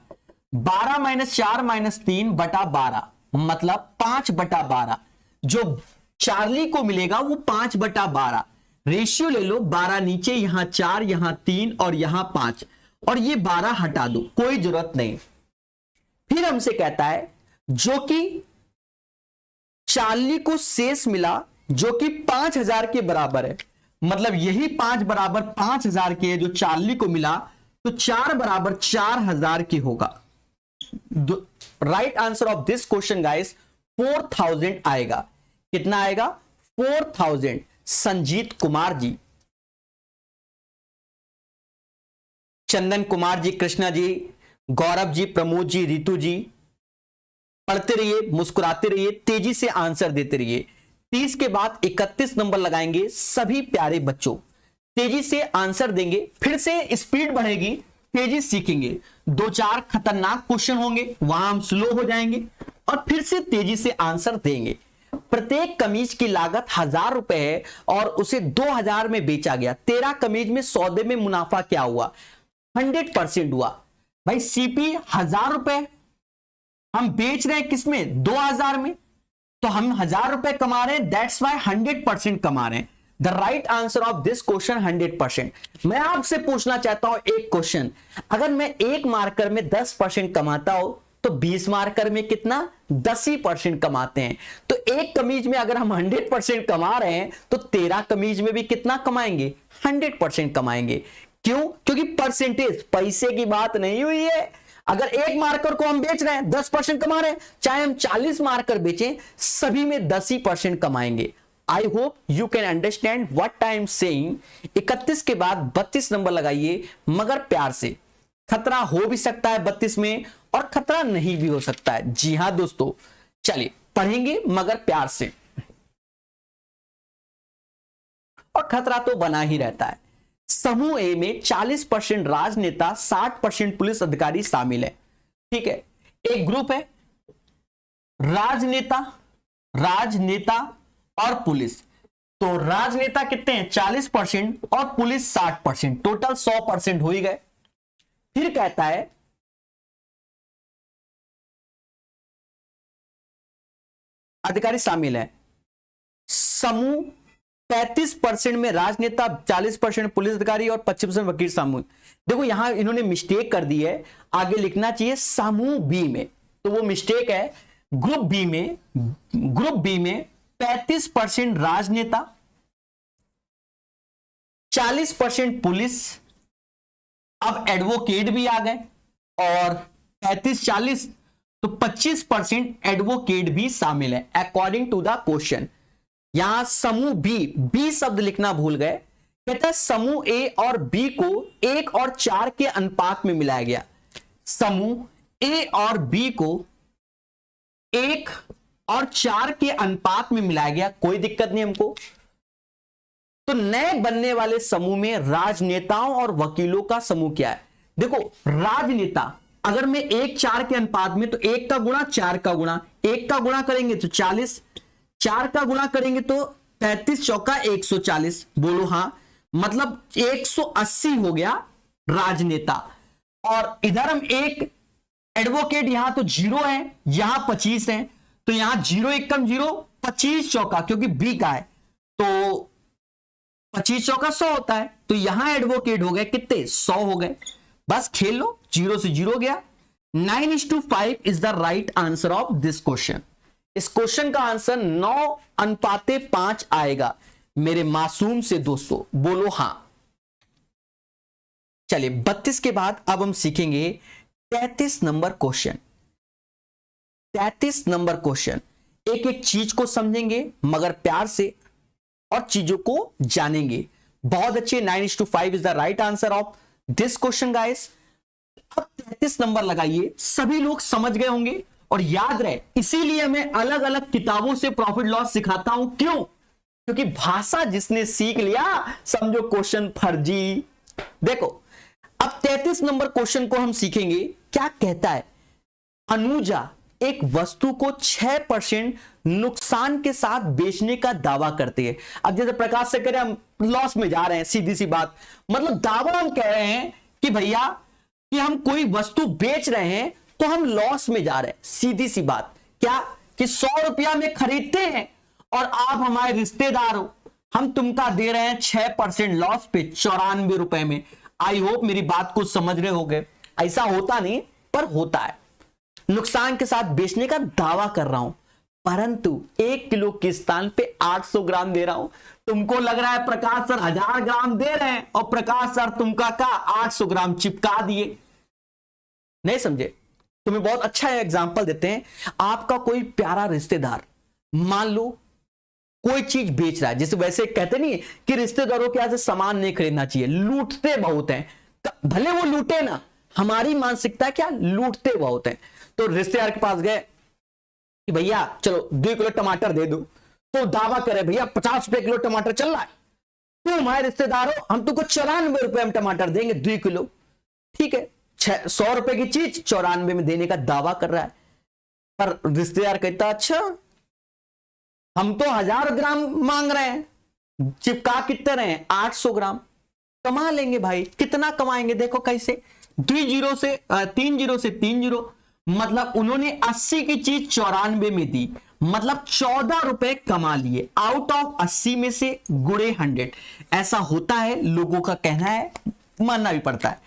12 - 4 - 3/12, मतलब 5/12। जो चार्ली को मिलेगा वो 5/12, रेशियो ले लो, 12 नीचे, यहां 4, यहां 3 और यहां 5, और ये 12 हटा दो, कोई जरूरत नहीं। फिर हमसे कहता है जो कि चार्ली को शेष मिला जो कि 5,000 के बराबर है, मतलब यही 5 बराबर 5,000 के है जो चार्ली को मिला, तो 4 बराबर 4,000 की होगा। Right answer of this question guys 4,000 आएगा। कितना आएगा? 4,000। संजीत कुमार जी, चंदन कुमार जी, कृष्णा जी, गौरव जी, प्रमोद जी, रितु जी, पढ़ते रहिए, मुस्कुराते रहिए, तेजी से आंसर देते रहिए। 30 के बाद 31 नंबर लगाएंगे सभी प्यारे बच्चों, तेजी से आंसर देंगे, फिर से स्पीड बढ़ेगी, तेजी सीखेंगे। 2-4 खतरनाक क्वेश्चन होंगे, वहां हम स्लो हो जाएंगे और फिर से तेजी से आंसर देंगे। प्रत्येक कमीज की लागत 1,000 रुपए है और उसे 2,000 में बेचा गया। 13 कमीज में सौदे में मुनाफा क्या हुआ? 100% हुआ। भाई सीपी 1,000 रुपए हम बेच रहे हैं, किसमें? 2,000 में, तो हम 1,000 रुपए कमा रहे हैं, दैट्स वाई 100% कमा रहे हैं। The right answer of this question 100%। मैं आपसे पूछना चाहता हूं एक क्वेश्चन, अगर मैं एक मार्कर में 10% कमाता हूं तो 20 मार्कर में कितना? 10% कमाते हैं। तो एक कमीज में अगर हम 100% कमा रहे हैं तो 13 कमीज में भी कितना कमाएंगे? 100% कमाएंगे। क्यों? क्योंकि परसेंटेज, पैसे की बात नहीं हुई है। अगर एक मार्कर को हम बेच रहे हैं 10% कमा रहे हैं, चाहे हम 40 मार्कर बेचें, सभी में 10% कमाएंगे। I hope you can understand what I am saying. 31 के बाद 32 नंबर लगाइए, मगर प्यार से। खतरा हो भी सकता है 32 में और खतरा नहीं भी हो सकता है। जी हां दोस्तों, चलिए पढ़ेंगे मगर प्यार से, और खतरा तो बना ही रहता है। समूह ए में 40% राजनेता, 60% पुलिस अधिकारी शामिल है। ठीक है, एक ग्रुप है, राजनेता और पुलिस। तो राजनेता कितने हैं? 40% और पुलिस 60%, टोटल 100% हो ही गए। फिर कहता है अधिकारी शामिल है। समूह 35% में राजनेता, 40% पुलिस अधिकारी और 25% वकील शामिल। देखो यहां इन्होंने मिस्टेक कर दी है, आगे लिखना चाहिए समूह बी में, तो वो मिस्टेक है। ग्रुप बी में 35% राजनेता, 40% पुलिस, अब एडवोकेट भी आ गए, और 35-40 तो 25% एडवोकेट भी शामिल है अकॉर्डिंग टू द क्वेश्चन। यहां समूह बी शब्द लिखना भूल गए। कहता है समूह ए और बी को 1 और 4 के अनुपात में मिलाया गया। समूह ए और बी को 1 और 4 के अनुपात में मिलाया गया, कोई दिक्कत नहीं हमको। तो नए बनने वाले समूह में राजनेताओं और वकीलों का समूह क्या है? देखो राजनेता, अगर मैं 1-4 के अनुपात में, तो 1 का गुणा 4 का गुणा, 1 का गुणा करेंगे तो 40, 4 का गुणा करेंगे तो 35 चौका 140। बोलो हां, मतलब 180 हो गया राजनेता। और इधर हम एक एडवोकेट, यहां तो 0 है, यहां 25 है, तो यहां 0 1 कम 0, 25 चौका, क्योंकि बी का है तो 25 चौका 100 होता है, तो यहां एडवोकेट हो गए कितने? 100 हो गए। बस खेल लो, 0 से 0 गया। 9:5 is the right answer of this question. इस क्वेश्चन का आंसर 9:5 आएगा मेरे मासूम से दोस्तों, बोलो हां। चलिए 32 के बाद अब हम सीखेंगे 33 नंबर क्वेश्चन। 33 नंबर क्वेश्चन, एक एक चीज को समझेंगे मगर प्यार से, और चीजों को जानेंगे। बहुत अच्छे, 9:5 is the right answer of this question guys. अब 33 नंबर लगाइए, सभी लोग समझ गए होंगे और याद रहे, इसीलिए मैं अलग अलग किताबों से प्रॉफिट लॉस सिखाता हूं। क्यों? क्योंकि भाषा जिसने सीख लिया, समझो क्वेश्चन फर्जी। देखो अब 33 नंबर क्वेश्चन को हम सीखेंगे। क्या कहता है? अनुजा एक वस्तु को 6% नुकसान के साथ बेचने का दावा करती है। अब जैसे प्रकाश से कह रहे हम लॉस में जा रहे हैं, सीधी सी बात, मतलब दावा हम कह रहे हैं कि भैया कि हम कोई वस्तु बेच रहे हैं तो हम लॉस में जा रहे हैं, सीधी सी बात। क्या कि 100 रुपया में खरीदते हैं और आप हमारे रिश्तेदार हो, हम तुमका दे रहे हैं 6% लॉस पे 94 रुपए में। आई होप मेरी बात को समझ रहे होगे। ऐसा होता नहीं पर होता है, नुकसान के साथ बेचने का दावा कर रहा हूं। परंतु 1 किलो के स्थान पे 800 ग्राम दे रहा हूं। तुमको लग रहा है प्रकाश सर 1000 ग्राम दे रहे हैं और प्रकाश सर तुमका का 800 ग्राम चिपका दिए। नहीं समझे? तुम्हें बहुत अच्छा एग्जांपल देते हैं। आपका कोई प्यारा रिश्तेदार मान लो कोई चीज बेच रहा है, जैसे वैसे कहते नहीं कि रिश्तेदारों के यहां से सामान नहीं खरीदना चाहिए, लूटते बहुत हैं। भले वो लूटे ना, हमारी मानसिकता क्या, लूटते बहुत हैं। तो रिश्तेदार के पास गए कि भैया चलो 2 किलो टमाटर दे दो, तो दावा करे भैया 50 रुपए किलो टमाटर चल रहा है, तुम हमारे रिश्तेदार हो, हम तुमको 94 रुपए में टमाटर देंगे 2 किलो। ठीक है, 100 रुपए की चीज 94 में देने का दावा कर रहा है। पर रिश्तेदार कहता अच्छा हम तो 1000 ग्राम मांग रहे हैं, चिपका कितने रहे हैं 800 ग्राम। कमा लेंगे भाई, कितना कमाएंगे देखो कैसे, 3 जीरो से 3 जीरो, मतलब उन्होंने 80 की चीज 94 में दी, मतलब 14 रुपए कमा लिए। आउट ऑफ 80 में से गुणे 100, ऐसा होता है, लोगों का कहना है, मानना भी पड़ता है।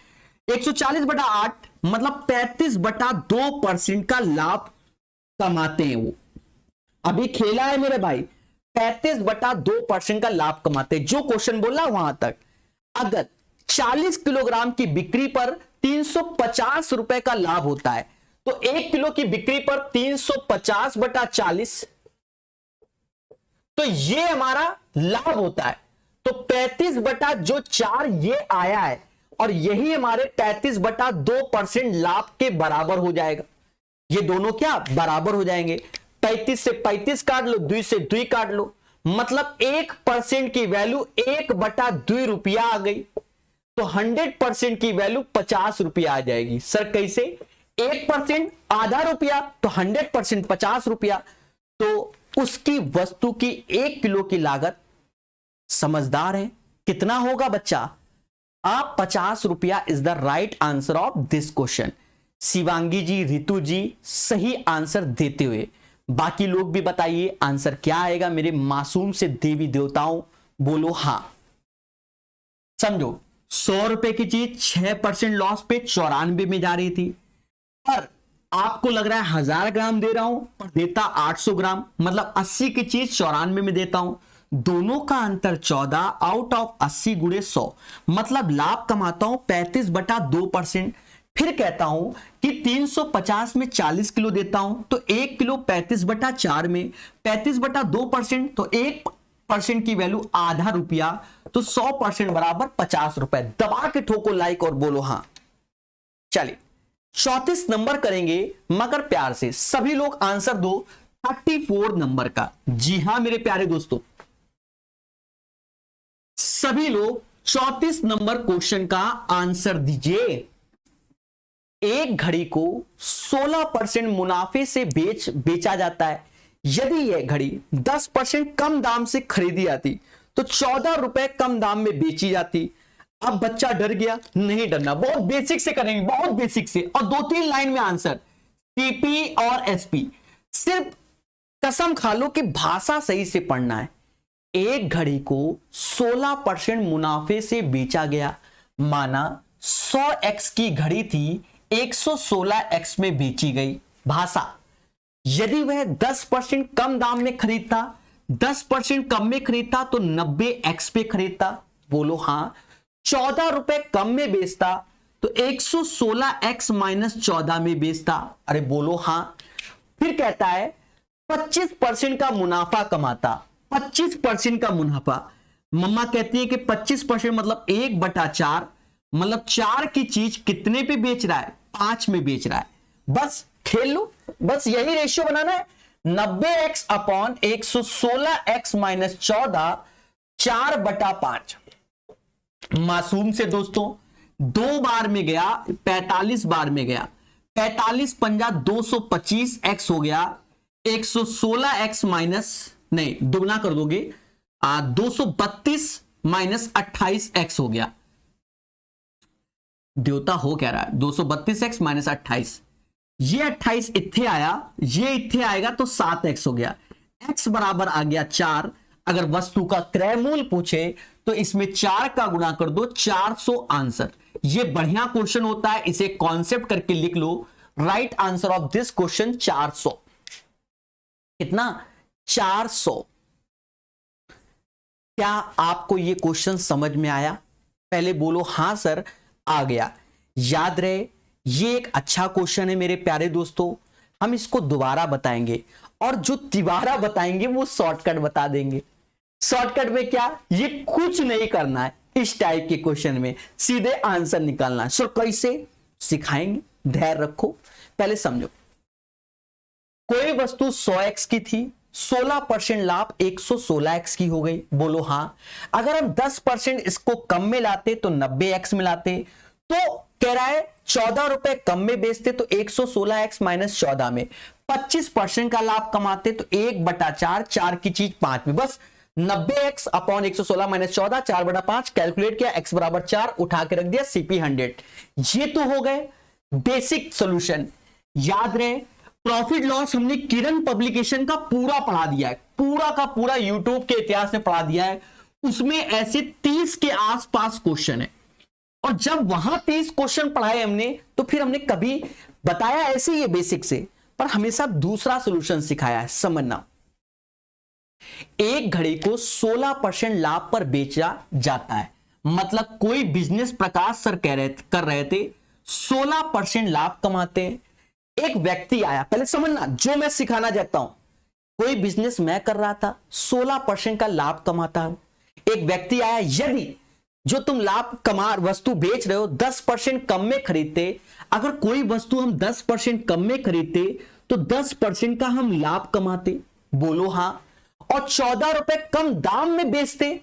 140/8 मतलब 35/2% का लाभ कमाते हैं वो। अभी खेला है मेरे भाई, 35/2% का लाभ कमाते हैं। जो क्वेश्चन बोला वहां तक, अगर 40 किलोग्राम की बिक्री पर 350 रुपए का लाभ होता है, तो 1 किलो की बिक्री पर 350/40, तो ये हमारा लाभ होता है। तो 35/4 ये आया है, और यही हमारे 35/2% लाभ के बराबर हो जाएगा। ये दोनों क्या बराबर हो जाएंगे, 35 से 35 काट लो, 2 से 2 काट लो, मतलब 1% की वैल्यू 1/2 रुपया आ गई। तो 100% की वैल्यू 50 रुपया आ जाएगी। सर कैसे? 1% आधा रुपया, तो 100% 50 रुपया। तो उसकी वस्तु की 1 किलो की लागत, समझदार है, कितना होगा बच्चा? आप 50 रुपया is the right answer of this question. Shivangi ji, Ritu ji सही आंसर देते हुए, बाकी लोग भी बताइए आंसर क्या आएगा मेरे मासूम से देवी देवताओं, बोलो हां। समझो 100 रुपए की चीज 6% लॉस पे 94 में जा रही थी, पर आपको लग रहा है 1000 ग्राम दे रहा हूं पर देता 800 ग्राम, मतलब 80 की चीज 94 में देता हूं, दोनों का अंतर 14, आउट ऑफ 80 गुणे 100, मतलब लाभ कमाता हूं 35/2%। फिर कहता हूं कि 350 में 40 किलो देता हूं, तो 1 किलो 35/4 में 35/2%, तो 1% की वैल्यू आधा रुपया, तो 100% बराबर 50 रुपए। दबा के ठोको लाइक और बोलो हां। चलिए 34 नंबर करेंगे, मगर प्यार से सभी लोग आंसर दो 34 नंबर का। जी हां मेरे प्यारे दोस्तों, सभी लोग 34 नंबर क्वेश्चन का आंसर दीजिए। एक घड़ी को 16% मुनाफे से बेचा जाता है। यदि यह घड़ी 10% कम दाम से खरीदी जाती तो 14 रुपए कम दाम में बेची जाती। अब बच्चा डर गया, नहीं डरना, बहुत बेसिक से करेंगे, बहुत बेसिक से, और 2-3 लाइन में आंसर, टीपी और एसपी। सिर्फ कसम खा लो कि भाषा सही से पढ़ना है। एक घड़ी को 16% मुनाफे से बेचा गया, माना 100x की घड़ी थी, 116x में बेची गई। भाषा, यदि वह 10% कम दाम में खरीदता, 10% कम में खरीदता तो 90x पे खरीदता, बोलो हां। 14 रुपए कम में बेचता तो 116x माइनस 14 में बेचता, अरे बोलो हां। फिर कहता है 25% का मुनाफा कमाता, 25% का मुनाफा। मम्मा कहती है कि 25% मतलब 1/4, मतलब 4 की चीज कितने पे बेच रहा है, 5 में बेच रहा है। बस खेल लो, बस यही रेशियो बनाना है, 90x अपॉन 116x माइनस 14, 4/5। मासूम से दोस्तों 2 बार में गया, 45 बार में गया, 45 पंजा 225x हो गया, 116x माइनस, नहीं दुगना कर दोगे, 232 माइनस 28x हो गया। देवता हो क्या रहा है, 232x माइनस 28, ये 28 इत्थे आया, ये इत्थे आएगा तो 7x हो गया, x बराबर आ गया 4। अगर वस्तु का क्रय मूल्य पूछे तो इसमें 4 का गुणा कर दो, 400 आंसर। ये बढ़िया क्वेश्चन होता है, इसे कॉन्सेप्ट करके लिख लो। Right answer of this question 400। कितना, 400। क्या आपको ये क्वेश्चन समझ में आया? पहले बोलो हां सर आ गया। याद रहे ये एक अच्छा क्वेश्चन है मेरे प्यारे दोस्तों, हम इसको दोबारा बताएंगे और जो दोबारा बताएंगे वो शॉर्टकट बता देंगे। शॉर्टकट में क्या, ये कुछ नहीं करना है, इस टाइप के क्वेश्चन में सीधे आंसर निकालना है। सर कैसे सिखाएंगे, धैर्य रखो, पहले समझो। कोई वस्तु 100x की थी, 16% लाभ 116x की हो गई, बोलो हां। अगर हम 10% इसको कम में लाते तो 90x में लाते, तो कह रहा है 14 रुपए कम में बेचते तो 116x माइनस 14 में, 25% का लाभ कमाते तो 1/4, 4 की चीज 5 में, बस 90x अपॉन 116 माइनस 14, 4/5 कैलकुलेट किया, x बराबर 4 उठा के रख दिया, CP 100। ये तो हो गए बेसिक सॉल्यूशन। याद रहे प्रॉफिट लॉस हमने किरण पब्लिकेशन का पूरा पढ़ा दिया है, पूरा का पूरा यूट्यूब के इतिहास में पढ़ा दिया है, उसमें ऐसे 30 के आसपास क्वेश्चन है। और जब वहां 30 क्वेश्चन पढ़ाए हमने तो फिर हमने कभी बताया ऐसे ही बेसिक से, पर हमेशा दूसरा सॉल्यूशन सिखाया है। समझना, एक घड़ी को 16% लाभ पर बेचा जाता है, मतलब कोई बिजनेस प्रकाश सर कर रहे थे 16% लाभ कमाते हैं। एक व्यक्ति आया, पहले समझना जो मैं सिखाना चाहता हूं, कोई बिजनेस मैं कर रहा था 16% का लाभ कमाता हूं। एक व्यक्ति आया, यदि जो तुम लाभ कमा वस्तु बेच रहे हो 10% कम में खरीदते, अगर कोई वस्तु हम 10% कम में खरीदते तो 10% का हम लाभ कमाते, बोलो हां। और 14 रुपए कम दाम में बेचते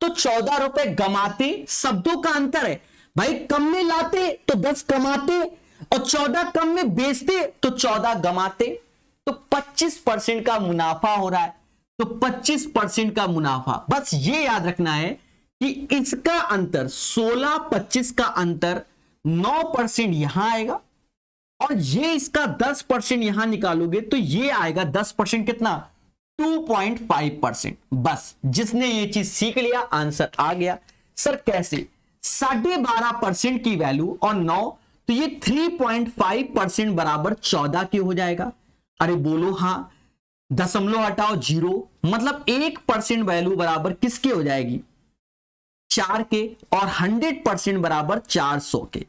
तो 14 रुपए गमाते, शब्दों का अंतर है भाई, कम में लाते तो 10 कमाते और 14 कम में बेचते तो 14 गमाते, तो 25% का मुनाफा हो रहा है, तो 25% का मुनाफा। बस ये याद रखना है कि इसका अंतर 16-25 का अंतर 9% यहां आएगा और ये इसका 10% यहां निकालोगे तो ये आएगा 10% कितना, 2.5%। बस जिसने ये चीज सीख लिया आंसर आ गया। सर कैसे, 12.5% की वैल्यू और 9, तो ये 3.5% बराबर 14 के हो जाएगा। अरे बोलो हां, दशमलव हटाओ 0, मतलब 1% वैल्यू बराबर किसके हो जाएगी, 4 के, और 100% बराबर 400 के,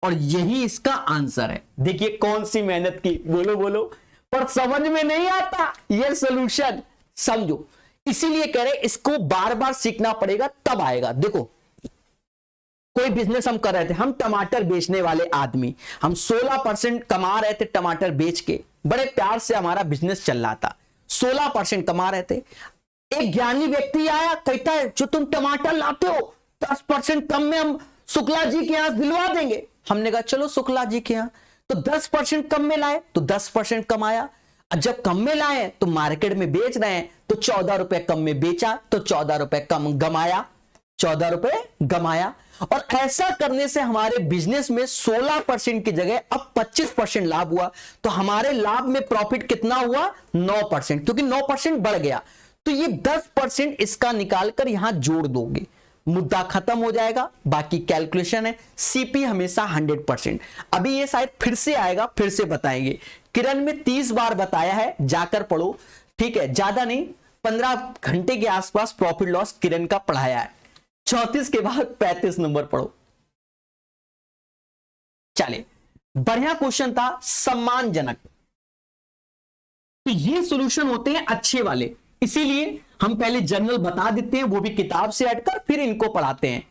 और यही इसका आंसर है। देखिए कौन सी मेहनत की, बोलो बोलो, पर समझ में नहीं आता ये सॉल्यूशन, समझो। इसीलिए कह रहे इसको बार बार सीखना पड़ेगा तब आएगा। देखो कोई बिजनेस हम कर रहे थे, हम टमाटर बेचने वाले आदमी, हम 16% कमा रहे थे टमाटर बेच के, बड़े प्यार से हमारा बिजनेस चल रहा था, 16% कमा रहे थे। एक ज्ञानी व्यक्ति आया, कहता है जो तुम टमाटर लाते हो 10% कम में हम शुक्ला जी के यहां दिलवा देंगे। हमने कहा चलो शुक्ला जी के यहां, तो 10% कम में लाए तो 10% कमाया, और जब कम में लाए तो मार्केट में बेच रहे हैं तो 14 रुपए कम में बेचा तो 14 रुपए कम गमाया, 14 रुपए गमाया। और ऐसा करने से हमारे बिजनेस में 16% की जगह अब 25% लाभ हुआ, तो हमारे लाभ में प्रॉफिट कितना हुआ, 9%, क्योंकि 9% बढ़ गया। तो ये 10% इसका निकालकर यहां जोड़ दोगे, मुद्दा खत्म हो जाएगा। बाकी कैलकुलेशन है, सीपी हमेशा 100%। अभी ये शायद फिर से आएगा, फिर से बताएंगे। किरण में 30 बार बताया है, जाकर पढ़ो, ठीक है, ज्यादा नहीं, 15 घंटे के आसपास प्रॉफिट लॉस किरण का पढ़ाया है। 34 के बाद 35 नंबर पढ़ो। चले, बढ़िया क्वेश्चन था, सम्मानजनक। तो ये सॉल्यूशन होते हैं अच्छे वाले, इसीलिए हम पहले जनरल बता देते हैं, वो भी किताब से हटकर, फिर इनको पढ़ाते हैं।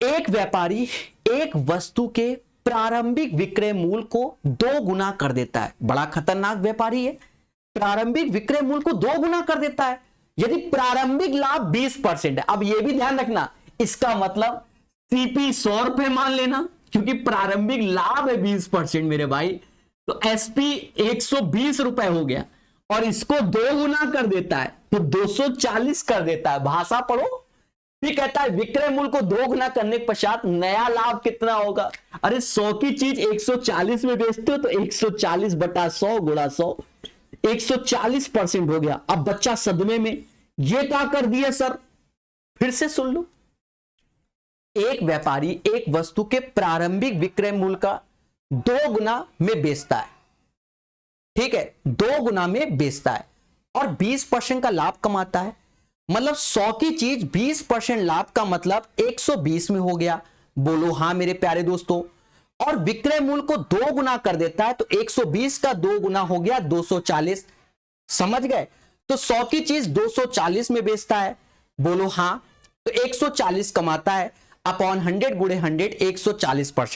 एक व्यापारी एक वस्तु के प्रारंभिक विक्रय मूल्य को 2 गुना कर देता है। बड़ा खतरनाक व्यापारी है, प्रारंभिक विक्रय मूल्य को 2 गुना कर देता है यदि प्रारंभिक लाभ 20% है। अब यह भी ध्यान रखना, इसका मतलब सीपी 100 रुपए मान लेना, क्योंकि प्रारंभिक लाभ है 20% मेरे भाई, तो एसपी 120 रुपए हो गया, और इसको 2 गुना कर देता है तो 240 कर देता है। भाषा पढ़ो, फिर कहता है विक्रय मूल्य को 2 गुना करने के पश्चात नया लाभ कितना होगा। अरे 100 की चीज 140 में बेचते हो तो 140 बटा 100 गुणा 100, 140% हो गया। अब बच्चा सदमे में, ये क्या कर दिया सर, फिर से सुन लो। एक व्यापारी एक वस्तु के प्रारंभिक विक्रय मूल्य का 2 गुना में बेचता है, ठीक है, 2 गुना में बेचता है और 20% का लाभ कमाता है। मतलब 100 की चीज 20% लाभ का मतलब 120 में हो गया। बोलो हाँ मेरे प्यारे दोस्तों। और विक्रय मूल्य को 2 गुना कर देता है तो 120 का 2 गुना हो गया 240। समझ गए? तो 100 की चीज 240 में बेचता है। बोलो हाँ। तो 140 कमाता है अपॉन 100 गुणे 100 140%।